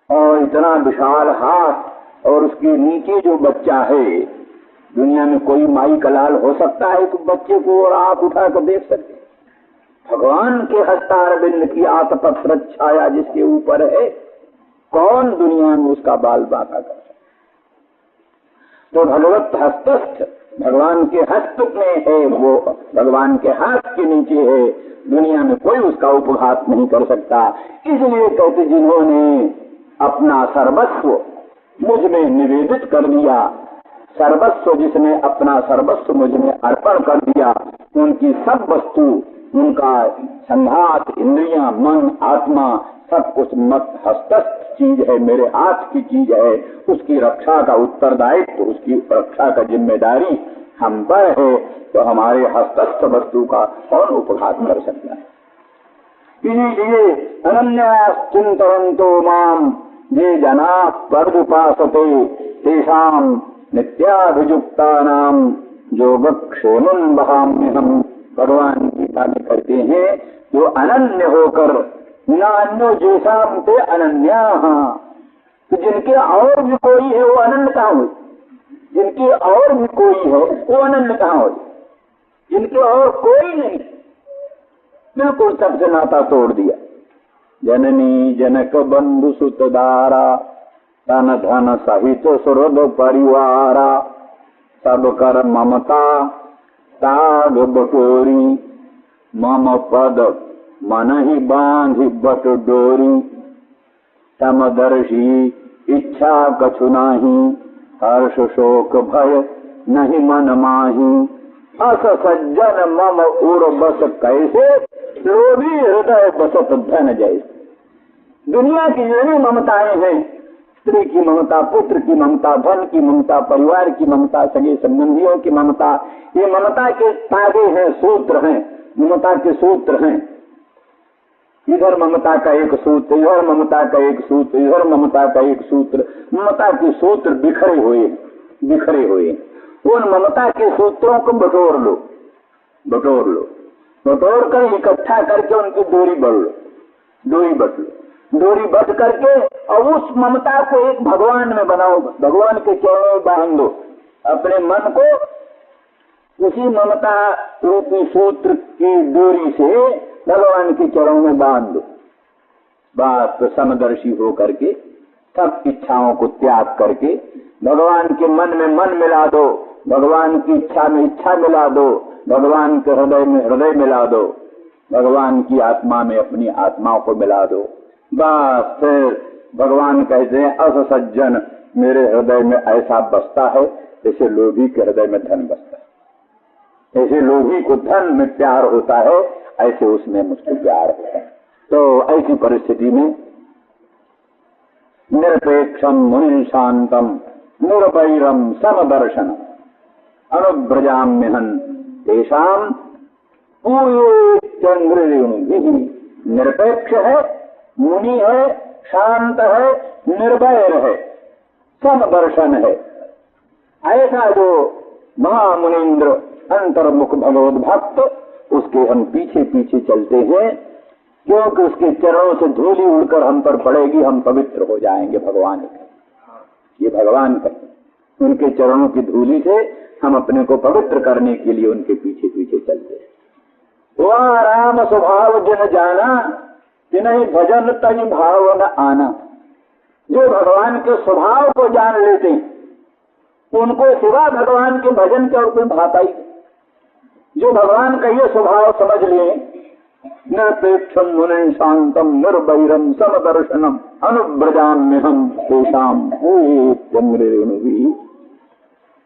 और इतना विशाल हाथ, और उसके नीचे जो बच्चा है, दुनिया में कोई माई का लाल हो सकता है तो बच्चे को और आंख उठा कर देख सकते? भगवान के हस्तारविंद की आतपत्र छाया जिसके ऊपर है, कौन दुनिया में उसका बाल बांका कर सकता? तो भगवत हस्तस्थ, भगवान के हस्त में है, वो भगवान के हाथ के नीचे है, दुनिया में कोई उसका उपघात नहीं कर सकता। इसलिए कहते जिन्होंने अपना सर्वस्व मुझ में निवेदित कर दिया, सर्वस्व जिसने अपना सर्वस्व मुझ में अर्पण कर दिया, उनकी सब वस्तु, उनका संघात, इंद्रियां, मन, आत्मा, सब कुछ मत हस्तस्थ चीज है, मेरे हाथ की चीज है, उसकी रक्षा का उत्तरदायित्व, उसकी रक्षा का जिम्मेदारी हम पर है। तो हमारे हस्तस्थ वस्तु का कौन उपघात कर सकता है? इसीलिए अनन्याश्चिन्तयन्तो माम ये जना पर्युपासते तेषाम नित्याभियुक्तानाम योगक्षेमं वहाम्यहम्। भगवान गीता में कहते हैं जो अनन्य होकर, नान्यो जेषाम ते अनन्याः, तो जिनके और भी कोई है वो अनन्य कहाँ हुई? जिनके और भी कोई है वो अनन्य कहाँ हुई? जिनके और कोई नहीं, बिल्कुल सबसे नाता तोड़ दिया। जननी जनक बंधु सुत दारा तन धन सहित सुहृद परिवारा, सब कर ममता ताग बटोरी, मम पद मन ही बांधि बट डोरी, समदर्शी इच्छा कछु नाही, हर्ष शोक भय नहीं मन माही, अस सज्जन मम उर बस कैसे, लोभी हृदय बसत धन जैसे। दुनिया की जितनी ममताएं हैं, स्त्री की ममता, पुत्र की ममता, धन की ममता, परिवार की ममता, सगे संबंधियों की ममता, ये ममता के तागे हैं, सूत्र हैं, ममता के सूत्र हैं। इधर ममता का एक सूत्र, इधर ममता का एक सूत्र, इधर ममता का एक सूत्र, ममता के सूत्र बिखरे हुए बिखरे हुए। उन ममता के सूत्रों को बटोर लो, बटोर लो, बटोर कर इकट्ठा करके उनकी डोरी बढ़ लो, डोरी बट लो, डोरी बट करके और उस ममता को एक भगवान में बनाओ, भगवान के चरणों में बांध दो। अपने मन को उसी ममता रूपी सूत्र की डोरी से भगवान के चरणों में बांध दो। बात समदर्शी हो करके सब इच्छाओं को त्याग करके भगवान के मन में मन मिला दो, भगवान की इच्छा में इच्छा मिला दो, भगवान के हृदय में हृदय मिला दो, भगवान की आत्मा में अपनी आत्माओं को मिला दो। बस फिर भगवान कहते हैं अस सज्जन मेरे हृदय में ऐसा बसता है जैसे लोभी के हृदय में धन बसता है। ऐसे लोभी को धन में प्यार होता है, ऐसे उसमें मुझको प्यार होता है। तो ऐसी परिस्थिति में निरपेक्षम मुनि शांतम निर्वैरम समदर्शनम अनुव्रजाम्यहं तेषाम पूयेत्यंग्रेणुभिः। निरपेक्ष है, मुनि है, शांत है, निर्भय है, समदर्शन है। ऐसा जो महामुनीन्द्र अंतर्मुख भगवत भक्त, उसके हम पीछे पीछे चलते हैं, क्योंकि उसके चरणों से धूलि उड़कर हम पर पड़ेगी, हम पवित्र हो जाएंगे भगवान के। ये भगवान का, उनके चरणों की धूलि से हम अपने को पवित्र करने के लिए उनके पीछे पीछे चलते हैं। वह राम स्वभाव जन जाना, तिन्हि भजन तनि भाव न आना। जो भगवान के स्वभाव को जान लेते हैं, उनको सिवा भगवान के भजन के और कोई भाता ही। जो भगवान का ये स्वभाव समझ लिए, निरपेक्षम मुनि शांतम निर्वैरम समदर्शनम अनुव्रजाम्यहं तेषां पूयेत्यंग्रेणुभिः।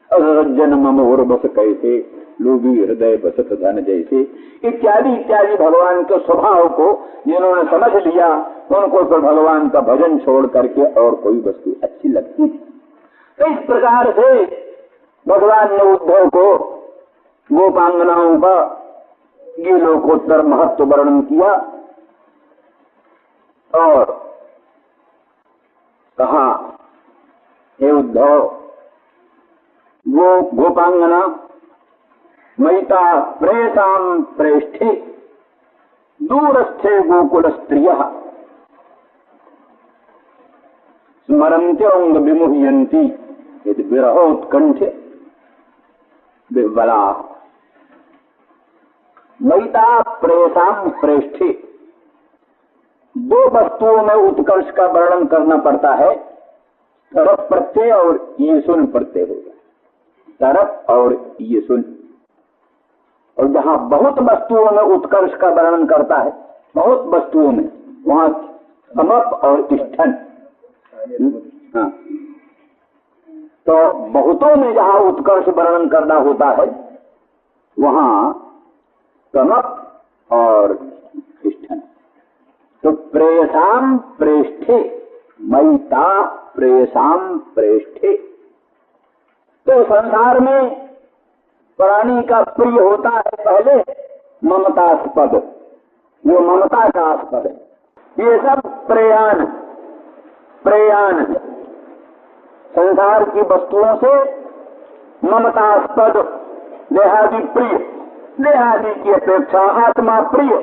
असज्जन मम उर बस कैसे, लोभी हृदय बसत धन जैसे, इत्यादि इत्यादि भगवान के स्वभाव को जिन्होंने समझ लिया, उनको तो भगवान का भजन छोड़ करके और कोई वस्तु अच्छी लगती थी। तो इस प्रकार से भगवान ने उद्धव को गोपांगनाओं का ये लोकोत्तर महत्व वर्णन किया और कहा, हे उद्धव, गोपांगना मयिता प्रेतां प्रेष्ठे दूरस्थे गोकुल स्त्रियः स्मरन्त्योंग विमुह्यन्ति यदि विरहोत्कंठे विह्वला। मयिता प्रेतां प्रेष्ठे, दो वस्तुओं में उत्कर्ष का वर्णन करना पड़ता है, तरफ प्रत्यय और ये सुन प्रत्यय होगा, तरफ और ये सुन। और जहां बहुत वस्तुओं में उत्कर्ष का वर्णन करता है, बहुत वस्तुओं में, वहां समप और इष्ठन। हाँ, तो बहुतों में जहां उत्कर्ष वर्णन करना होता है, वहां समप और इष्ठन। तो प्रेयसाम प्रेष्ठे, मयिता प्रेयसाम प्रेष्ठे। तो संसार में प्राणी का प्रिय होता है पहले ममतास्पद, जो ममता का आस्पद है। ये सब प्रेयान प्रेयान संसार की वस्तुओं से ममतास्पद, देहादि प्रिय, देहादि की अपेक्षा आत्मा प्रिय।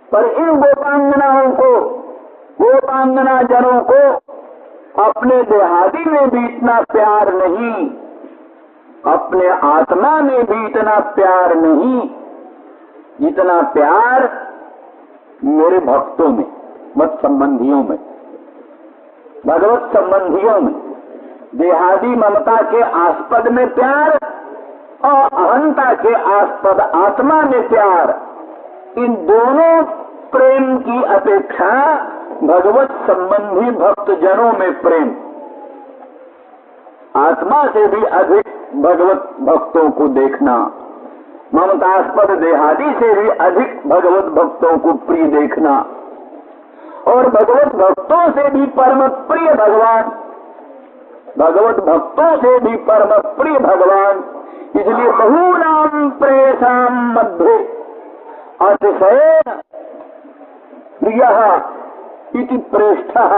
पर इन गोपांगनाओं को, गोपांगना जनों को अपने देहादि में भी इतना प्यार नहीं, अपने आत्मा में भी इतना प्यार नहीं, जितना प्यार मेरे भक्तों में, मत संबंधियों में। भगवत संबंधियों में देहादि ममता के आस्पद में प्यार और अहंता के आस्पद आत्मा में प्यार, इन दोनों प्रेम की अपेक्षा भगवत संबंधी भक्त जनों में प्रेम, आत्मा से भी अधिक भगवत भक्तों को देखना, ममतास्पद देहादि से भी अधिक भगवत भक्तों को प्रिय देखना, और भगवत भक्तों से भी परम प्रिय भगवान, भगवत भक्तों से भी परम प्रिय भगवान। इसलिए बहूनाम प्रेषाम मध्य अतिशयेन प्रियः इति प्रेष्ठः,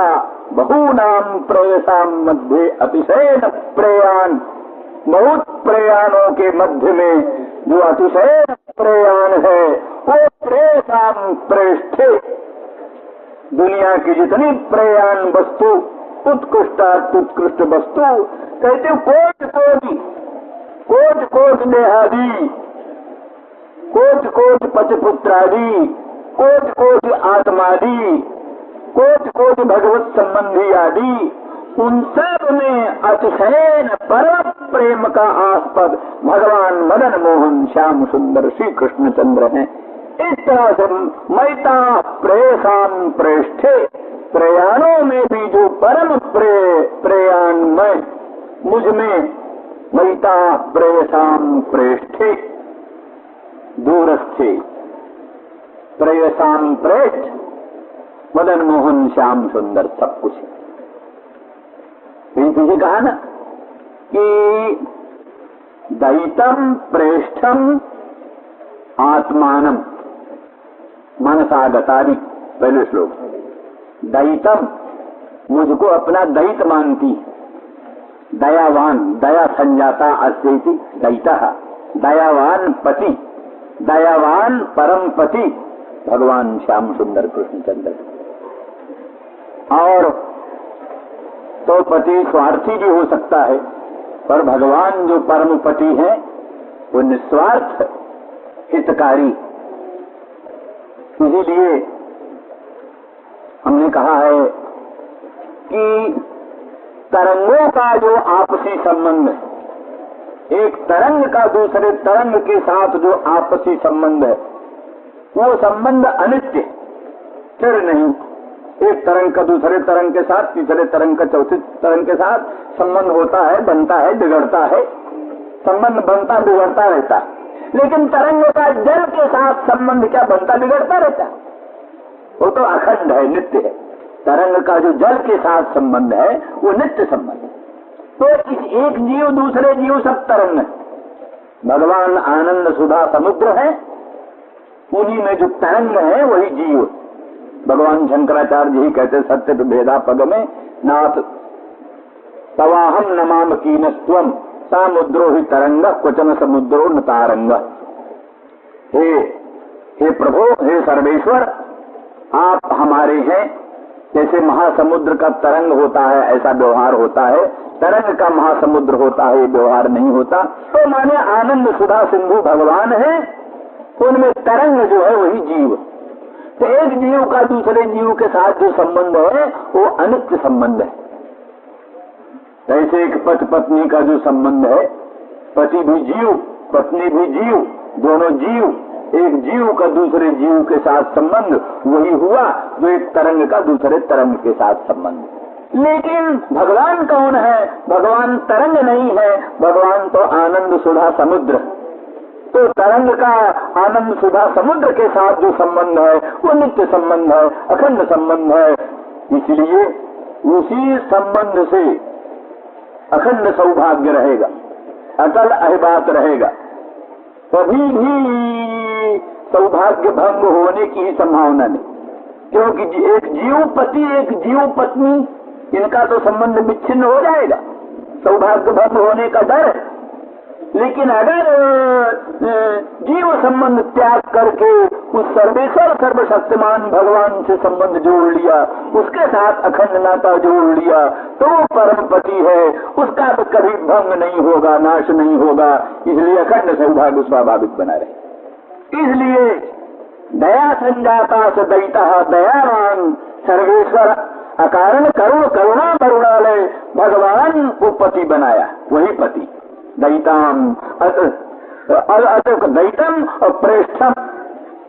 बहूनाम प्रेषाम मध्ये अतिशयेन प्रेयान, बहुत प्रयाणों के मध्य में जो अतिशयेन प्रयाण है वो प्रेषाम प्रेष्ठे, दुनिया की जितनी प्रयाण वस्तु उत्कृष्ट वस्तु कहते कोट कोट देहादि, कोट पचपुत्रादि, कोट आत्मादि, कोट भगवत संबंधी आदि, उन सब में अतिशयन परम प्रेम का आस्पद भगवान मदन मोहन श्याम सुंदर श्री कृष्णचंद्र हैं। इस तरह से मैता प्रेषाम प्रेष्ठे, प्रयाणों में भी जो परम प्रयाणमय मुझ में मैता प्रेषाम प्रेष्ठे, दूरस्थे प्रेषाम प्रेष्ठ, मदन मोहन श्याम सुंदर सब कुछ। पीछे कहा ना कि दैतम प्रेष्ठम आत्मानम मनसागतादि, पहले श्लोक। दैतम, मुझको अपना दैत मानती, दयावान, दया संजाता अस्ति दैतः, दयावान पति, दयावान परम पति भगवान श्याम सुंदर कृष्णचंद्र। और तो पति स्वार्थी भी हो सकता है, पर भगवान जो परम पति है वो निस्वार्थ हितकारी। इसीलिए हमने कहा है कि तरंगों का जो आपसी संबंध है, एक तरंग का दूसरे तरंग के साथ जो आपसी संबंध है, वो संबंध अनित्य, स्थिर नहीं। एक तरंग का दूसरे तरंग के साथ, तीसरे तरंग का चौथे तरंग के साथ संबंध होता है, बनता है, बिगड़ता है, संबंध बनता बिगड़ता रहता है। लेकिन तरंग का जल के साथ संबंध क्या बनता बिगड़ता रहता है? वो तो अखंड है, नित्य है। तरंग का जो जल के साथ संबंध है वो नित्य संबंध है। तो इस एक जीव दूसरे जीव सब तरंग है। भगवान आनंद सुधा समुद्र है, उन्हीं में जो तरंग है वही जीव। भगवान शंकराचार्य जी कहते सत्य भेदा पग में नाथ तवाहम नमाम कीनस्त्वम सामुद्रो ही तरंग क्वचन समुद्रो न तारंग। हे प्रभु, हे सर्वेश्वर, आप हमारे हैं। जैसे महासमुद्र का तरंग होता है ऐसा व्यवहार होता है, तरंग का महासमुद्र होता है ये व्यवहार नहीं होता। तो माने आनंद सुधा सिंधु भगवान है, उनमें तरंग जो है वही जीव। तो एक जीव का दूसरे जीव के साथ जो संबंध है वो अनित्य संबंध है। ऐसे एक पति पत्नी का जो संबंध है, पति भी जीव पत्नी भी जीव, दोनों जीव, एक जीव का दूसरे जीव के साथ संबंध वही हुआ जो एक तरंग का दूसरे तरंग के साथ संबंध। लेकिन भगवान कौन है? भगवान तरंग नहीं है, भगवान तो आनंद सुधा समुद्र। तो तरंग का आनंद सुधा समुद्र के साथ जो संबंध है वो नित्य संबंध है, अखंड संबंध है। इसलिए उसी संबंध से अखंड सौभाग्य रहेगा, अटल अहिबात रहेगा। कभी भी सौभाग्य भंग होने की ही संभावना नहीं, क्योंकि एक जीव पति एक जीव पत्नी, इनका तो संबंध विच्छिन्न हो जाएगा, सौभाग्य भंग होने का डर है। लेकिन अगर जीव संबंध त्याग करके उस सर्वेश्वर सर्वशक्तिमान भगवान से संबंध जोड़ लिया, उसके साथ अखंड नाता जोड़ लिया, तो वो परम पति है, उसका तो कभी भंग नहीं होगा, नाश नहीं होगा। इसलिए अखंड सौभाग्य स्वाभाविक बना रहे। इसलिए दया संजाता स दैता दयावान सर्वेश्वर अकारण करुण करुणा बनाया, वही पति। दैताम दैतम और प्रेष्ठम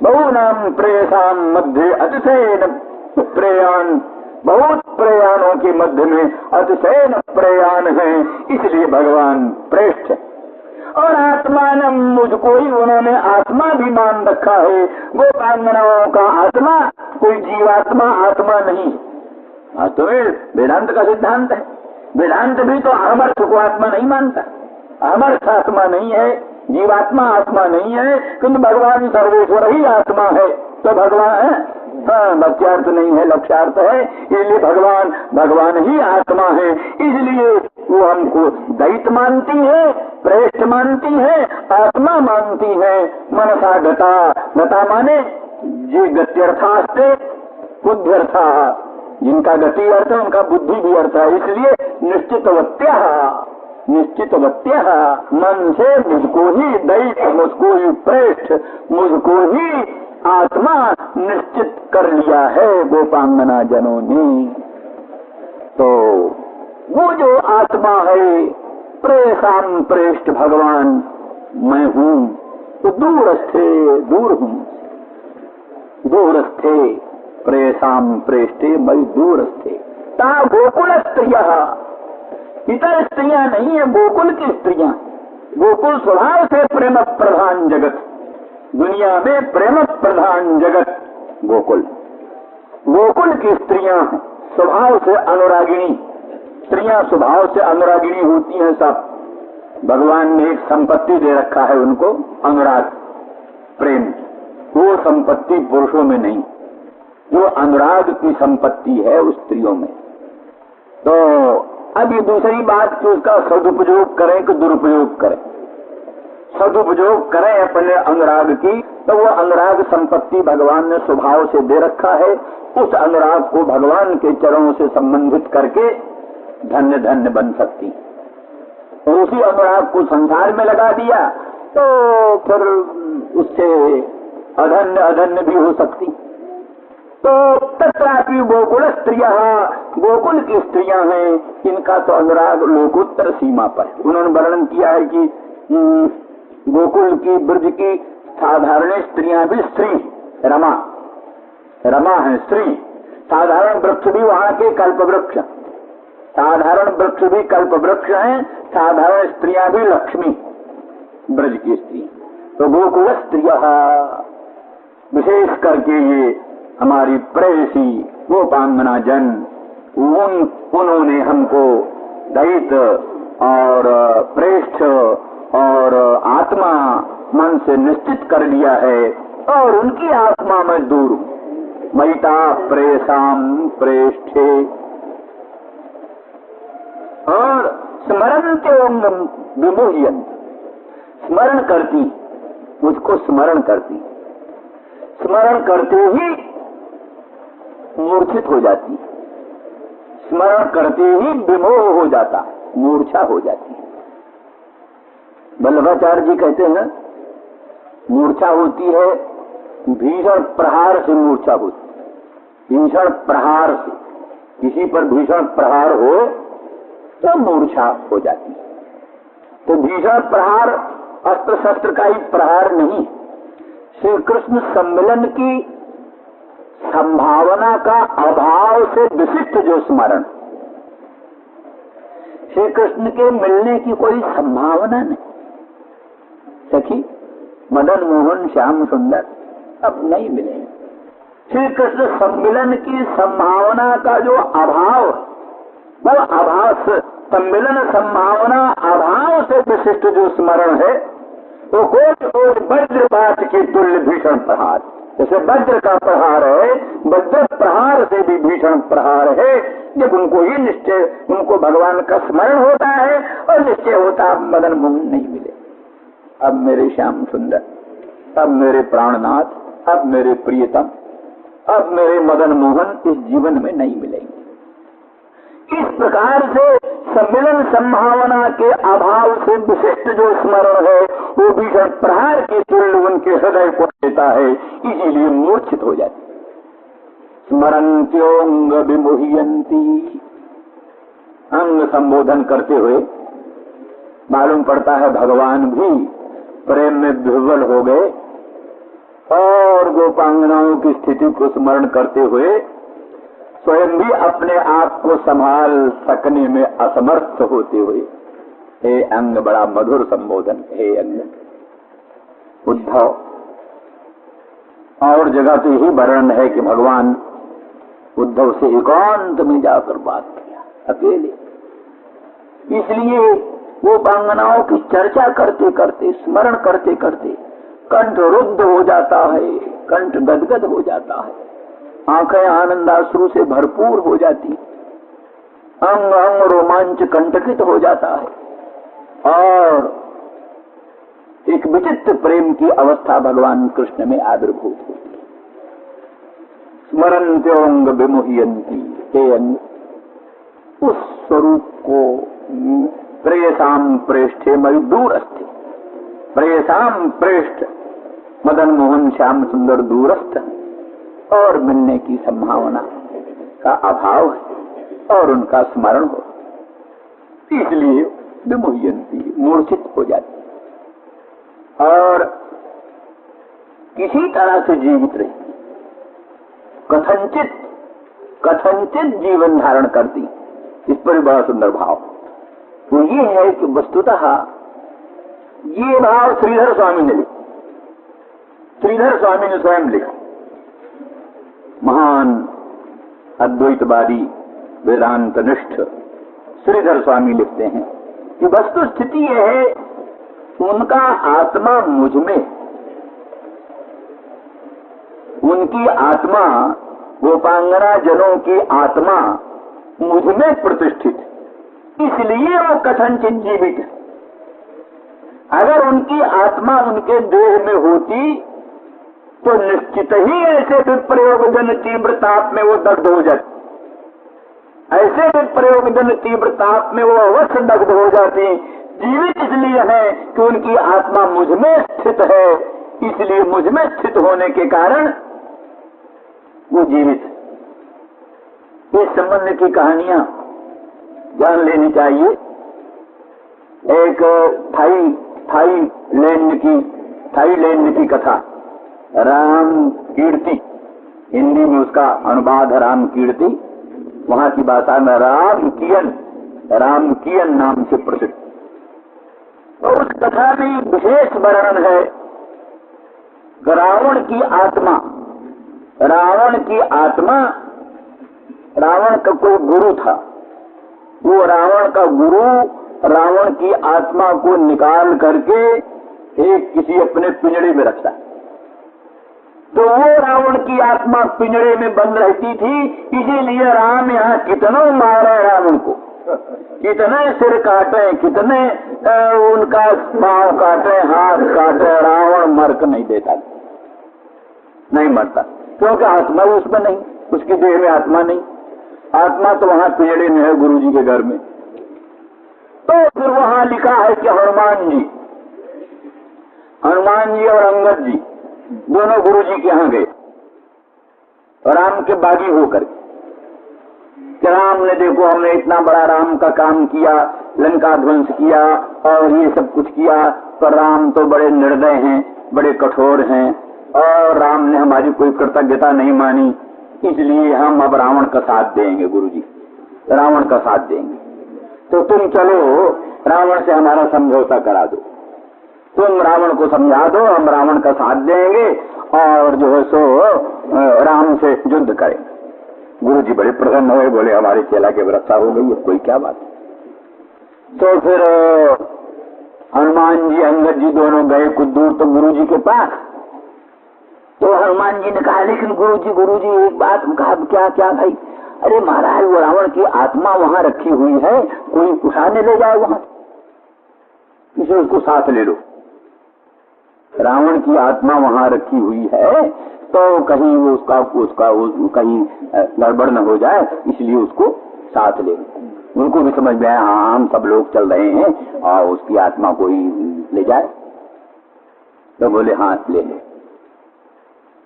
बहुनाम प्रेयसाम मध्य अतिशयन प्रयाण, बहुत प्रयाणों के मध्य में अतिशयन प्रयाण है, इसलिए भगवान प्रेष्ठ। और आत्मानम, मुझको ही उन्होंने आत्मा भी मान रखा है। गोपांगनाओं का आत्मा कोई जीवात्मा आत्मा नहीं। तो वेदांत का सिद्धांत है। वेदांत भी तो अहमर्थ को आत्मा नहीं मानता। अहमर्थ आत्मा नहीं है, जीवात्मा आत्मा नहीं है, किंतु भगवान सर्वेश्वर ही आत्मा है। तो भगवान है, हाँ, लक्ष्यार्थ नहीं है, लक्ष्यार्थ है। इसलिए भगवान ही आत्मा है। इसलिए वो हमको दैत मानती है, प्रेष्ठ मानती है, आत्मा मानती है। मनसा गता, गता माने जी गत्यर्थास्ते बुद्ध्यर्था, जिनका गति अर्थ है उनका बुद्धि भी अर्थ है। इसलिए निश्चितवत्या मन से मुझको ही दैत, मुझको ही प्रेष्ठ, मुझको ही आत्मा निश्चित कर लिया है गोपांगना जनों ने। तो वो जो आत्मा है प्रेषाम प्रेष्ठ भगवान मैं हूँ, तो दूरस्थे दूर हूँ, दूरस्थे प्रेषाम प्रेष्ठे मैं दूरस्थे। ता गोकुल स्त्रिया, इतर स्त्रियां नहीं है, गोकुल की स्त्रियां। गोकुल स्वभाव से प्रेम प्रधान जगत, दुनिया में प्रेम प्रधान जगत गोकुल। गोकुल की स्त्रियां स्वभाव से अनुरागिणी, स्त्रियां स्वभाव से अनुरागिणी होती हैं। सब भगवान ने एक संपत्ति दे रखा है उनको, अनुराग प्रेम। वो संपत्ति पुरुषों में नहीं, जो अनुराग की संपत्ति है उस स्त्रियों में। तो अब ये दूसरी बात कि उसका सदुपयोग करें कि दुरुपयोग करें। सदुपयोग करें अपने अनुराग की, तो वो अनुराग संपत्ति भगवान ने स्वभाव से दे रखा है। उस अनुराग को भगवान के चरणों से संबंधित करके धन्य धन्य बन सकती। और उसी अनुराग को संसार में लगा दिया तो फिर उससे अधन्य अधन्य भी हो सकती। तो तत्रापि गोकुल स्त्रियां, गोकुल की स्त्रियां हैं, इनका तो अनुराग लोकोत्तर सीमा पर। उन्होंने वर्णन किया है कि गोकुल की ब्रज की साधारण स्त्रियां भी स्त्री, रमा है स्त्री। साधारण वृक्ष भी वहां के कल्प वृक्ष, साधारण वृक्ष भी कल्प वृक्ष हैं, साधारण स्त्रियां भी लक्ष्मी, ब्रज की स्त्री। तो गोकुल स्त्रियां विशेष करके ये हमारी प्रेयसी गोपांगना जन, उन्होंने हमको दैत और प्रेष्ठ और आत्मा मन से निश्चित कर लिया है, और उनकी आत्मा में दूर हूं। मैता प्रेषाम प्रेष्ठे, और स्मरन्त्यों विमोह्यन्त, स्मरण करती, मुझको स्मरण करती, स्मरण करते ही मूर्छित हो जाती, स्मरण करते ही विमोह हो जाता, मूर्छा हो जाती। वल्लभाचार्य जी कहते हैं मूर्छा होती है भीषण प्रहार से, मूर्छा होती भीषण प्रहार से। किसी पर भीषण प्रहार हो तो मूर्छा हो जाती। तो भीषण प्रहार अस्त्र शस्त्र का ही प्रहार नहीं, श्री कृष्ण सम्मिलन की संभावना का अभाव से विशिष्ट जो स्मरण, श्री कृष्ण के मिलने की कोई संभावना नहीं। सखी मदन मोहन श्याम सुंदर अब नहीं मिले। श्री कृष्ण सम्मिलन की संभावना का जो अभाव, वो अभाव सम्मिलन संभावना अभाव से विशिष्ट जो स्मरण है, तो कोट वज्रपात के तुल्य भीषण प्रहार। जैसे वज्र का प्रहार है, वज्र प्रहार से भी भीषण प्रहार है। जब उनको ही निश्चय, उनको भगवान का स्मरण होता है और निश्चय होता अब मदन मोहन नहीं मिले, अब मेरे श्याम सुंदर, अब मेरे प्राणनाथ, अब मेरे प्रियतम, अब मेरे मदन मोहन इस जीवन में नहीं मिलेंगे। इस प्रकार से सम्मिलन संभावना के अभाव से विशिष्ट जो स्मरण है, वो भीषण प्रहार के तुल्य उनके हृदय को देता है, इसीलिए मूर्छित हो जाती। स्मरन्त्योंग विमोह्यन्ति, अंग संबोधन करते हुए मालूम पड़ता है भगवान भी प्रेम में विह्वल हो गए और गोपांगनाओं की स्थिति को स्मरण करते हुए स्वयं भी अपने आप को संभाल सकने में असमर्थ होते हुए, हे अंग, बड़ा मधुर संबोधन, हे अंग उद्धव। और जगह तो यही वर्णन है कि भगवान उद्धव से एकांत में जाकर बात किया, अकेले। इसलिए वो पांगनाओं की चर्चा करते करते, स्मरण करते करते कंठ रुद्ध हो जाता है, कंठ गदगद हो जाता है, आंखें आनंदाश्रु से भरपूर हो जाती, अंग अंग रोमांच कंटकित हो जाता है और एक विचित्र प्रेम की अवस्था भगवान कृष्ण में आविर्भूत होती है। स्मरन्त्योंग विमुह्यन्ति, हे अंग, उस स्वरूप को प्रेयसाम प्रेष्ठे मयि दूरस्थे, प्रेयसाम प्रेष्ठ मदन मोहन श्याम सुंदर दूरस्थ और मिलने की संभावना का अभाव है और उनका स्मरण हो, इसलिए विमुह्यन्ति, मूर्छित हो जाती और किसी तरह से जीवित रहती, कथंचित जीवन धारण करती। इस पर बड़ा सुंदर भाव तो ये है कि वस्तुतः ये भाव श्रीधर स्वामी ने लिखा, श्रीधर स्वामी ने स्वयं लिखा, महान अद्वैतवादी वेदांत निष्ठ श्रीधर स्वामी लिखते हैं कि वस्तु स्थिति यह है, उनका आत्मा मुझ में, उनकी आत्मा, गोपांगना जनों की आत्मा मुझ में प्रतिष्ठित, इसलिए वो कथनचित जीवित है। अगर उनकी आत्मा उनके देह में होती तो निश्चित ही ऐसे विप्रयोग जन तीव्र ताप में वो दग्ध हो जाती, ऐसे विप्रयोग जन तीव्र ताप में वो अवश्य दग्ध हो जाती। जीवित इसलिए है कि उनकी आत्मा मुझ में स्थित है, इसलिए मुझ में स्थित होने के कारण वो जीवित है। इस संबंध की कहानियां जान लेनी चाहिए। एक थाईलैंड की कथा, राम कीर्ति, हिंदी में उसका अनुवाद है राम कीर्ति, वहां की भाषा में राम कियन नाम से प्रसिद्ध। और उस कथा में विशेष वर्णन है रावण की आत्मा, रावण का कोई गुरु था, वो रावण का गुरु रावण की आत्मा को निकाल करके एक किसी अपने पिंजड़े में रखता, तो वो रावण की आत्मा पिंजड़े में बंद रहती थी। इसीलिए राम यहाँ कितना मारे रावण को, कितने सिर काटे, कितने उनका पांव काटे, हाथ काटे, रावण मरक नहीं देता, नहीं मरता, क्योंकि आत्मा उसमें नहीं, उसकी देह में आत्मा नहीं, आत्मा तो वहां पिंजड़े में है गुरु जी के घर में। तो फिर वहां लिखा है कि हनुमान जी और अंगद जी दोनों गुरु जी के यहाँ गए, राम के बागी होकर कि राम ने, देखो हमने इतना बड़ा राम का काम किया, लंका ध्वंस किया और ये सब कुछ किया, पर राम तो बड़े निर्दय हैं, बड़े कठोर हैं और राम ने हमारी कोई कृतज्ञता नहीं मानी, इसलिए हम अब रावण का साथ देंगे, गुरुजी रावण का साथ देंगे। तो तुम चलो रावण से हमारा समझौता करा दो, तुम रावण को समझा दो, हम रावण का साथ देंगे और जो है सो राम से युद्ध करेंगे। गुरु जी बड़े प्रसन्न हुए, बोले हमारे चेला के व्यवस्था हो गई, कोई क्या बात। तो फिर हनुमान जी अंगद जी दोनों गए कुछ दूर तो गुरु जी के पास। तो हनुमान जी ने कहा, लेकिन गुरु जी एक बात कहा, क्या भाई? अरे महाराज, वो रावण की आत्मा वहां रखी हुई है, कोई उठाने ले जाए वहां, इसे उसको साथ ले लो। रावण की आत्मा वहां रखी हुई है तो कहीं वो उसका कहीं गड़बड़ न हो जाए, इसलिए उसको साथ ले लो। उनको भी समझ में आया, हाँ हम सब लोग चल रहे हैं और उसकी आत्मा कोई ले जाए, तो बोले हाँ ले ले।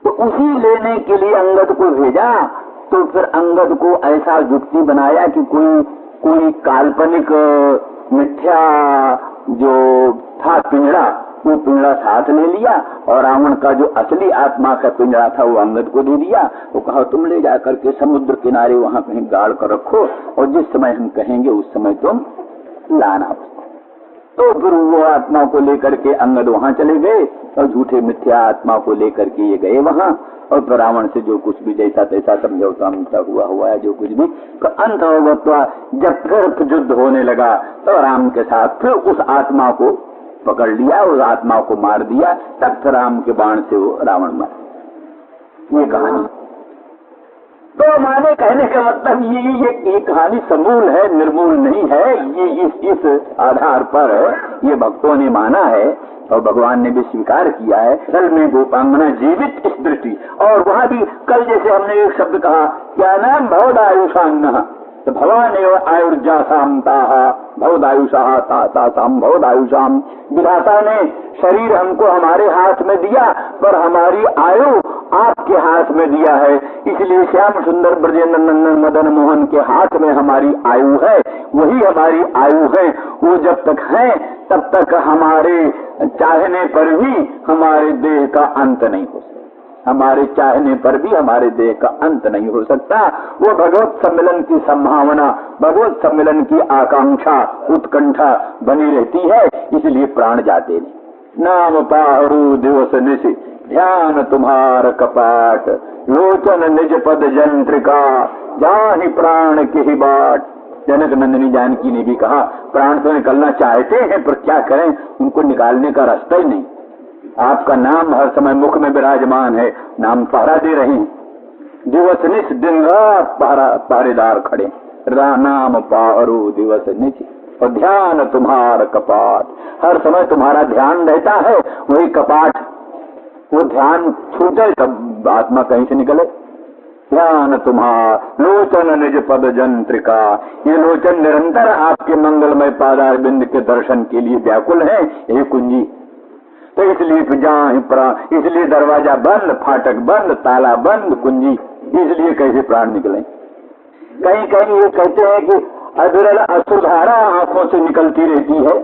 तो उसी लेने के लिए अंगद को भेजा। तो फिर अंगद को ऐसा युक्ति बनाया कि कोई काल्पनिक मिथ्या जो था पिंजड़ा, वो पिंजड़ा साथ ले लिया और रावण का जो असली आत्मा का पिंजड़ा था वो अंगद को दे दिया। वो कहा तुम ले जाकर के समुद्र किनारे वहां कहीं गाड़ कर रखो और जिस समय हम कहेंगे उस समय तुम लाना। तो फिर वो आत्मा को लेकर के अंगद वहां चले गए और झूठे मिथ्या आत्मा को लेकर के ये गए वहां। और फिर रावण से जो कुछ भी जैसा तैसा समझौता हुआ है जो कुछ भी, तो अंत होगा जब फिर युद्ध होने लगा तो राम के साथ फिर उस आत्मा को पकड़ लिया, उस आत्मा को मार दिया, तब फिर राम के बाण से वो रावण मर। ये कहानी तो माने कहने का मतलब ये कहानी समूल है, निर्मूल नहीं है। ये इस आधार पर ये भक्तों ने माना है और भगवान ने भी स्वीकार किया है। कल में गोपांगना जीवित इस दृष्टि, और वहां भी कल जैसे हमने एक शब्द कहा क्या नाम भवदायुषान्न, तो भगवान एवं आयुर्जासाम ताहा भवदायुषाह तासाम भवदायुषाम। विधाता ने शरीर हमको हमारे हाथ में दिया पर हमारी आयु आपके हाथ में दिया है, इसलिए श्याम सुंदर ब्रजेंद्र नंदन मदन मोहन के हाथ में हमारी आयु है, वही हमारी आयु है। वो जब तक है तब तक हमारे चाहने पर भी हमारे देह का अंत नहीं हो सकता, हमारे चाहने पर भी हमारे देह का अंत नहीं हो सकता। वो भगवत सम्मिलन की संभावना, भगवत सम्मिलन की आकांक्षा, उत्कंठा बनी रहती है, इसलिए प्राण जाते नहीं। नाम पाहरू दिवस निशि ध्यान तुम्हार कपाट, लोचन निज पद जंत्रिका जाहि प्राण के ही बाट। जनक नंदिनी जानकी ने भी कहा प्राण तो निकलना चाहते हैं पर क्या करें, उनको निकालने का रास्ता ही नहीं। आपका नाम हर समय मुख में विराजमान है, नाम पहरा दे रहे हैं, दिवस निश दिन रात पहरेदार खड़े। नाम पारू दिवस निश और ध्यान तुम्हार कपाट, हर समय तुम्हारा ध्यान रहता है, वही कपाट। वो ध्यान छूटे तब आत्मा कहीं से निकले। ध्यान तुम्हार लोचन निज पद जंत्रिका, ये लोचन निरंतर आपके मंगलमय पादार बिंद के दर्शन के लिए व्याकुल है, ये कुंजी। तो इसलिए जहाँ प्राण, इसलिए दरवाजा बंद, फाटक बंद, ताला बंद, कुंजी, इसलिए कैसे प्राण निकले। कहीं कहीं ये कहते हैं कि अविरल अश्रुधारा आंखों से निकलती रहती है,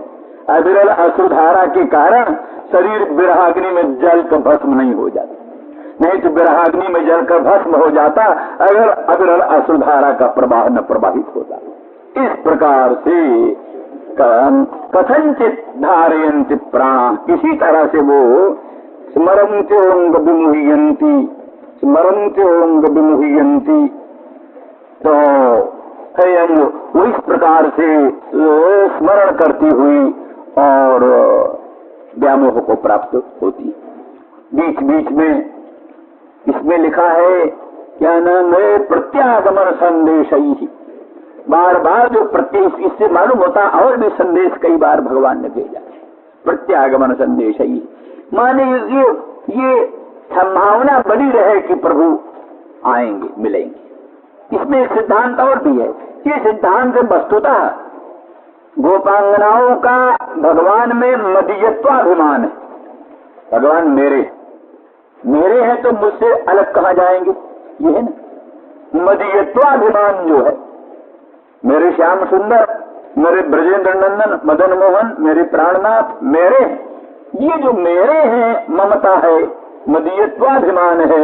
अविरल अश्रुधारा के कारण शरीर विरहाग्नि में जल कर भस्म नहीं हो जाता, नहीं तो विरहाग्नि में जल कर भस्म हो जाता अगर अविरल अश्रुधारा का प्रवाह न प्रवाहित होता। इस प्रकार से कथनचित धारयन्ति प्राण, इसी तरह से वो स्मरन्त्योंग विमुह्यन्ति, स्मरन्त्योंग विमुह्यन्ति, तो वो इस प्रकार से स्मरण करती हुई और व्यामोह को प्राप्त होती। बीच बीच में इसमें लिखा है क्या नाम है, प्रत्यागमन संदेश ही, बार बार जो प्रत्येक, इससे मालूम होता और भी संदेश कई बार भगवान ने भेजा। प्रत्यागमन संदेश ही माने ये संभावना बनी रहे कि प्रभु आएंगे, मिलेंगे। इसमें एक सिद्धांत और भी है, ये सिद्धांत वस्तुतः गोपांगनाओं का भगवान में मदीयत्वाभिमान है। भगवान मेरे हैं तो मुझसे अलग कहाँ जाएंगे, ये है ना मदीयत्वाभिमान जो है। मेरे श्याम सुंदर, मेरे ब्रजेंद्र नंदन मदन मोहन, मेरे प्राणनाथ मेरे, ये जो मेरे हैं ममता है, मदीयत्वाभिमान है।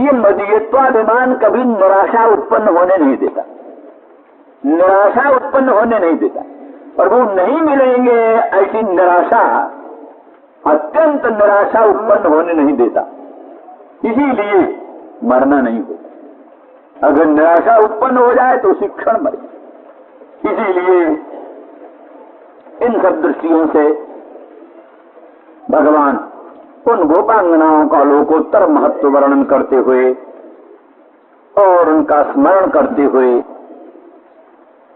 ये मदीयत्वाभिमान कभी निराशा उत्पन्न होने नहीं देता, निराशा उत्पन्न होने नहीं देता। प्रभु नहीं मिलेंगे ऐसी निराशा, अत्यंत निराशा उत्पन्न होने नहीं देता, इसीलिए मरना नहीं होता। अगर निराशा उत्पन्न हो जाए तो उसी क्षण मरे। इसीलिए इन सब दृष्टियों से भगवान उन गोपांगनाओं का लोकोत्तर महत्व वर्णन करते हुए और उनका स्मरण करते हुए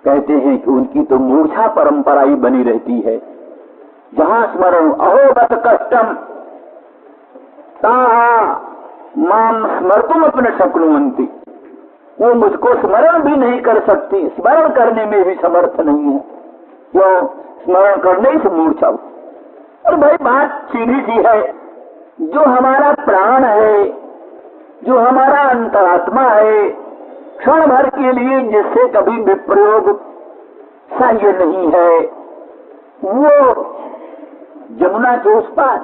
कहते हैं कि उनकी तो मूर्छा परंपरा ही बनी रहती है। जहां स्मरण अहोबत कष्टम ताहा माम स्मर्तुम अपने शक्नुवंती, वो मुझको स्मरण भी नहीं कर सकती, स्मरण करने में भी समर्थ नहीं है। क्यों? स्मरण करने से मूर्छा। और भाई बात सीधी सी है, जो हमारा प्राण है, जो हमारा अंतरात्मा है, क्षण भर के लिए जिससे कभी विप्रयोग सह्य नहीं है, वो जमुना के उस पार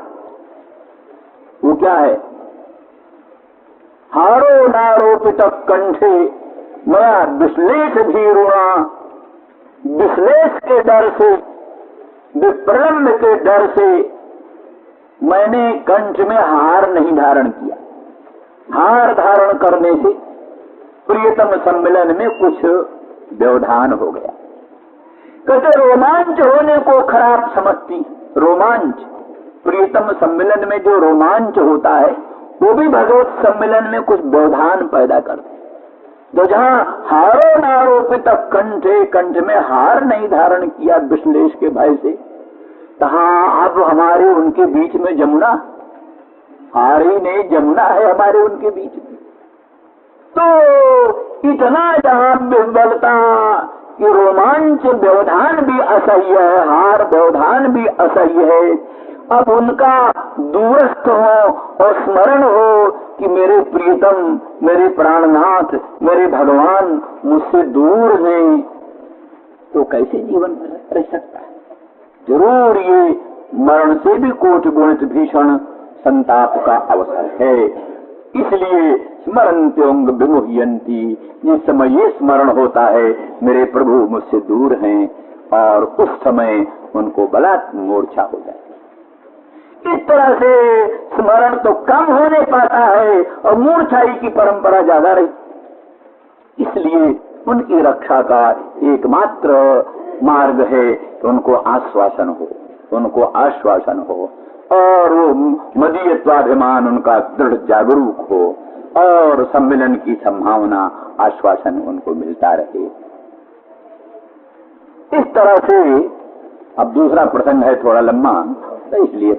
वो क्या है? हारो नारोपित कंठे मया विश्लेष धीरुणा, विश्लेष के डर से, विप्रलंब के डर से मैंने कंठ में हार नहीं धारण किया। हार धारण करने से प्रियतम सम्मिलन में कुछ व्यवधान हो गया। कहते रोमांच होने को खराब समझती। रोमांच, प्रियतम सम्मिलन में जो रोमांच होता है वो भी भगवत सम्मिलन में कुछ व्यवधान पैदा करते। तो जहां हारो नारोपित कंठे, कंठ में हार नहीं धारण किया विश्लेष के भय से, तहां अब हमारे उनके बीच में जमुना, हार ही नहीं जमुना है हमारे उनके बीच में। तो इतना जहां विह्वलता कि रोमांच व्यवधान भी असह्य है, हार व्यवधान भी असह्य है। अब उनका दूरस्थ हो और स्मरण हो कि मेरे प्रियतम, मेरे प्राणनाथ, मेरे भगवान मुझसे दूर हैं, तो कैसे जीवन रह सकता है? जरूर ये मरण से भी कोटि गुणित भीषण संताप का अवसर है। इसलिए स्मरन्त्योंग विमुह्यन्ति, जिस समय ये स्मरण होता है मेरे प्रभु मुझसे दूर हैं, और उस समय उनको बलात् मूर्छा हो जाए। इस तरह से स्मरण तो कम होने पाता है और मूर्छाई की परंपरा ज्यादा रही। इसलिए उनकी रक्षा का एकमात्र मार्ग है कि उनको आश्वासन हो, उनको आश्वासन हो, और वो मदीयत्वाभिमान उनका दृढ़ जागरूक हो, और सम्मिलन की संभावना, आश्वासन उनको मिलता रहे। इस तरह से अब दूसरा प्रसंग है थोड़ा लंबा, तो इसलिए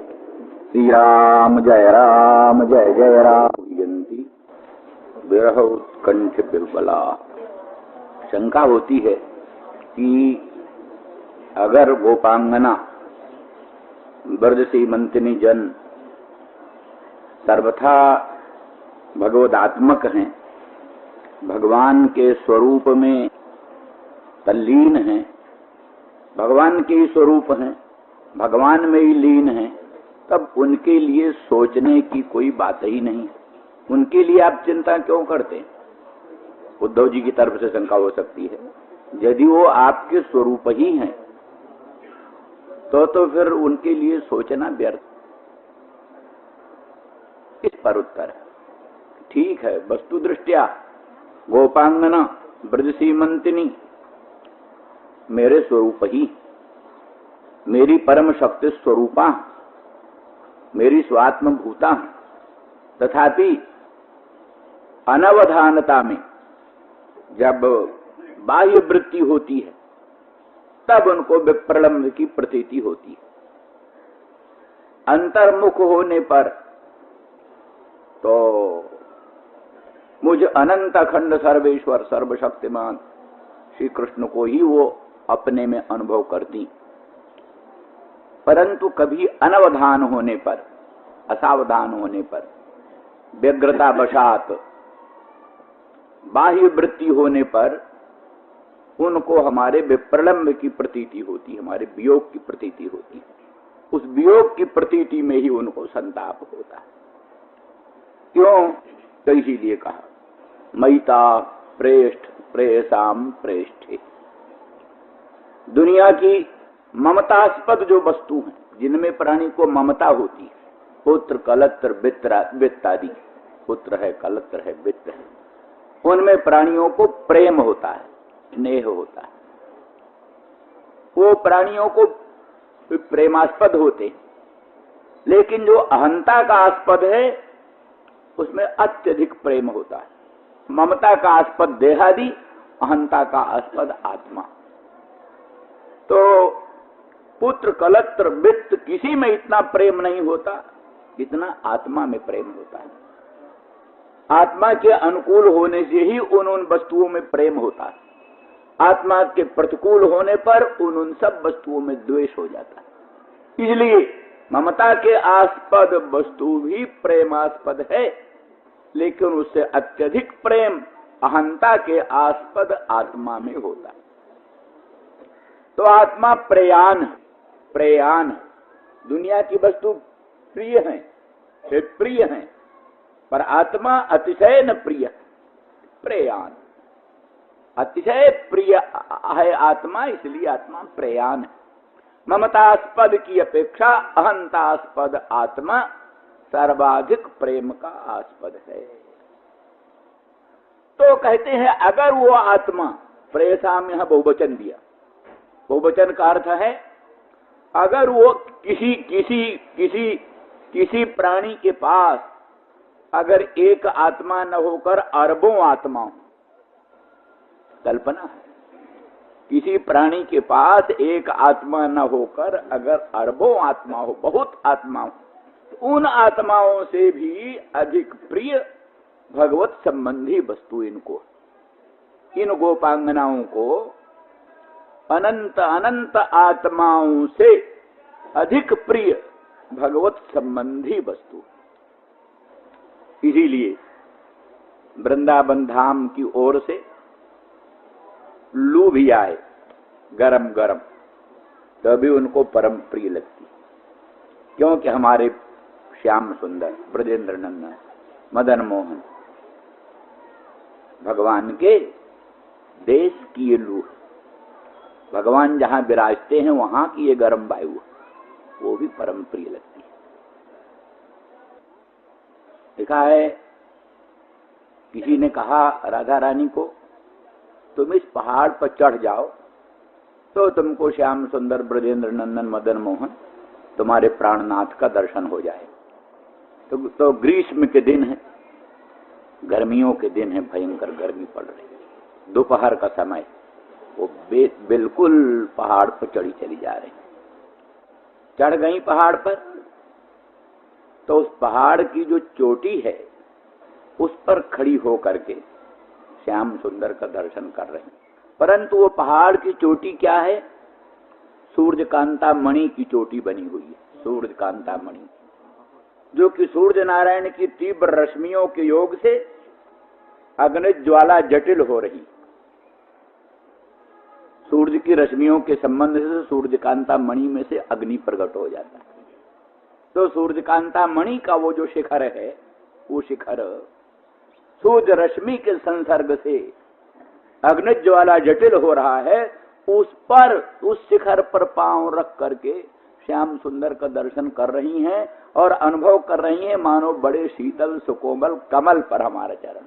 श्री राम जय राम यंती विरह उत्कंठ बिरबला। शंका होती है कि अगर गोपांगना ब्रज सीमंतिनी जन सर्वथा भगवदात्मक हैं, भगवान के स्वरूप में तल्लीन हैं, भगवान के ही स्वरूप हैं, भगवान में ही लीन हैं, तब उनके लिए सोचने की कोई बात ही नहीं। उनके लिए आप चिंता क्यों करते हैं? उद्धव जी की तरफ से शंका हो सकती है। यदि वो आपके स्वरूप ही हैं तो फिर उनके लिए सोचना व्यर्थ। इस पर उत्तर है ठीक है, वस्तु दृष्टिया गोपांगना ब्रज सीमंतिनी मेरे स्वरूप ही, मेरी परम शक्ति स्वरूपा, मेरी स्वात्म भूता, तथापि अनवधानता में जब बाह्य वृत्ति होती है तब उनको विप्रलंब की प्रतीति होती है। अंतर्मुख होने पर तो मुझ अनंत अखंड सर्वेश्वर सर्वशक्तिमान श्री कृष्ण को ही वो अपने में अनुभव करती, परंतु कभी अनवधान होने पर, असावधान होने पर, व्यग्रता वशात, बाह्य वृत्ति होने पर उनको हमारे विप्रलंब की प्रतीति होती, हमारे वियोग की प्रतीति होती। उस वियोग की प्रतीति में ही उनको संताप होता है। क्यों? तो इसीलिए कहा मैता प्रेष्ठ प्रेयसाम प्रेष्ठे। दुनिया की ममतास्पद जो वस्तु हैं, जिनमें प्राणी को ममता होती है, पुत्र कलत्र वित्त आदि, पुत्र है, कलत्र है, वित्त है, उनमें प्राणियों को प्रेम होता है, स्नेह होता है, वो प्राणियों को प्रेमास्पद होते हैं। लेकिन जो अहंता का आस्पद है उसमें अत्यधिक प्रेम होता है। ममता का आस्पद देहादि, अहंता का आस्पद आत्मा। तो पुत्र कलत्र वित्त किसी में इतना प्रेम नहीं होता जितना आत्मा में प्रेम होता है। आत्मा के अनुकूल होने से ही उन वस्तुओं में प्रेम होता है, आत्मा के प्रतिकूल होने पर उन सब वस्तुओं में द्वेष हो जाता है। इसलिए ममता के आस्पद वस्तु भी प्रेमास्पद है, लेकिन उससे अत्यधिक प्रेम अहंता के आस्पद आत्मा में होता है। तो आत्मा प्रयान है, प्रेयान। दुनिया की वस्तु प्रिय है, प्रिय है, पर आत्मा अतिशय न प्रिय। प्रेयान, अतिशय प्रिय है आत्मा, इसलिए आत्मा प्रेयान है। ममतास्पद की अपेक्षा अहंतास्पद आत्मा सर्वाधिक प्रेम का आस्पद है। तो कहते हैं अगर वो आत्मा, प्रेयसाम यहां बहुवचन दिया, बहुवचन का अर्थ है अगर वो किसी प्राणी के पास अगर एक आत्मा न होकर अरबों आत्मा हो, कल्पना है, किसी प्राणी के पास एक आत्मा न होकर अगर अरबों आत्मा हो, बहुत आत्मा हो, तो उन आत्माओं से भी अधिक प्रिय भगवत संबंधी वस्तु इनको, इन गोपांगनाओं को अनंत अनंत आत्माओं से अधिक प्रिय भगवत संबंधी वस्तु। इसीलिए वृंदावन धाम की ओर से लू भी आए गरम गरम, तभी उनको परम प्रिय लगती, क्योंकि हमारे श्याम सुंदर ब्रजेंद्र नंदन मदन मोहन भगवान के देश की ये लू, भगवान जहां विराजते हैं वहां की ये गर्म वायु, वो भी परम प्रिय लगती है। लिखा है किसी ने कहा राधा रानी को, तुम इस पहाड़ पर चढ़ जाओ तो तुमको श्याम सुंदर ब्रजेंद्र नंदन मदन मोहन तुम्हारे प्राणनाथ का दर्शन हो जाए। तो ग्रीष्म के दिन है, गर्मियों के दिन है, भयंकर गर्मी पड़ रही है, दोपहर का समय, वो बिल्कुल पहाड़ पर चली जा रही। चढ़ गई पहाड़ पर, तो उस पहाड़ की जो चोटी है उस पर खड़ी हो करके श्याम सुंदर का दर्शन कर रहे हैं। परंतु वो पहाड़ की चोटी क्या है? सूर्यकांता मणि की चोटी बनी हुई है, सूर्यकांता मणि, जो कि सूर्य नारायण की तीव्र रश्मियों के योग से अग्नि ज्वाला जटिल हो रही। सूर्य की रश्मियों के संबंध से सूर्यकांता मणि में से अग्नि प्रकट हो जाता है। तो सूर्यकांता मणि का वो जो शिखर है, वो शिखर सूर्य रश्मि के संसर्ग से अग्नि ज्वाला जटिल हो रहा है, उस पर, उस शिखर पर पांव रख करके श्याम सुंदर का दर्शन कर रही हैं और अनुभव कर रही हैं मानो बड़े शीतल सुकोमल कमल पर हमारा चरण।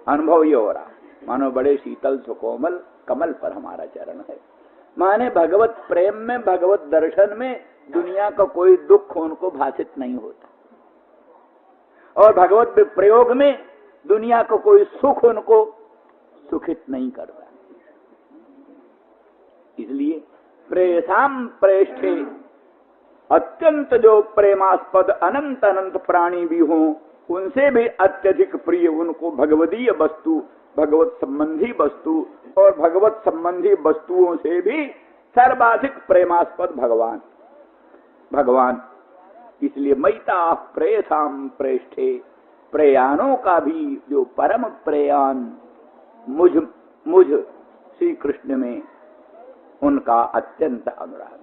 अनुभव ये हो रहा मानो बड़े शीतल सुकोमल कमल पर हमारा चरण है। माने भगवत प्रेम में, भगवत दर्शन में दुनिया का कोई दुख उनको भाषित नहीं होता, और भगवत प्रयोग में दुनिया का कोई सुख उनको सुखित नहीं करता। इसलिए प्रेयसाम प्रेष्ठे, अत्यंत जो प्रेमास्पद अनंत अनंत प्राणी भी हों, उनसे भी अत्यधिक प्रिय उनको भगवदीय वस्तु, भगवत संबंधी वस्तु, और भगवत संबंधी वस्तुओं से भी सर्वाधिक प्रेमास्पद भगवान। इसलिए मैता प्रेयसाम प्रेष्ठे, प्रयाणों का भी जो परम प्रयाण मुझ श्री कृष्ण में, उनका अत्यंत अनुराग।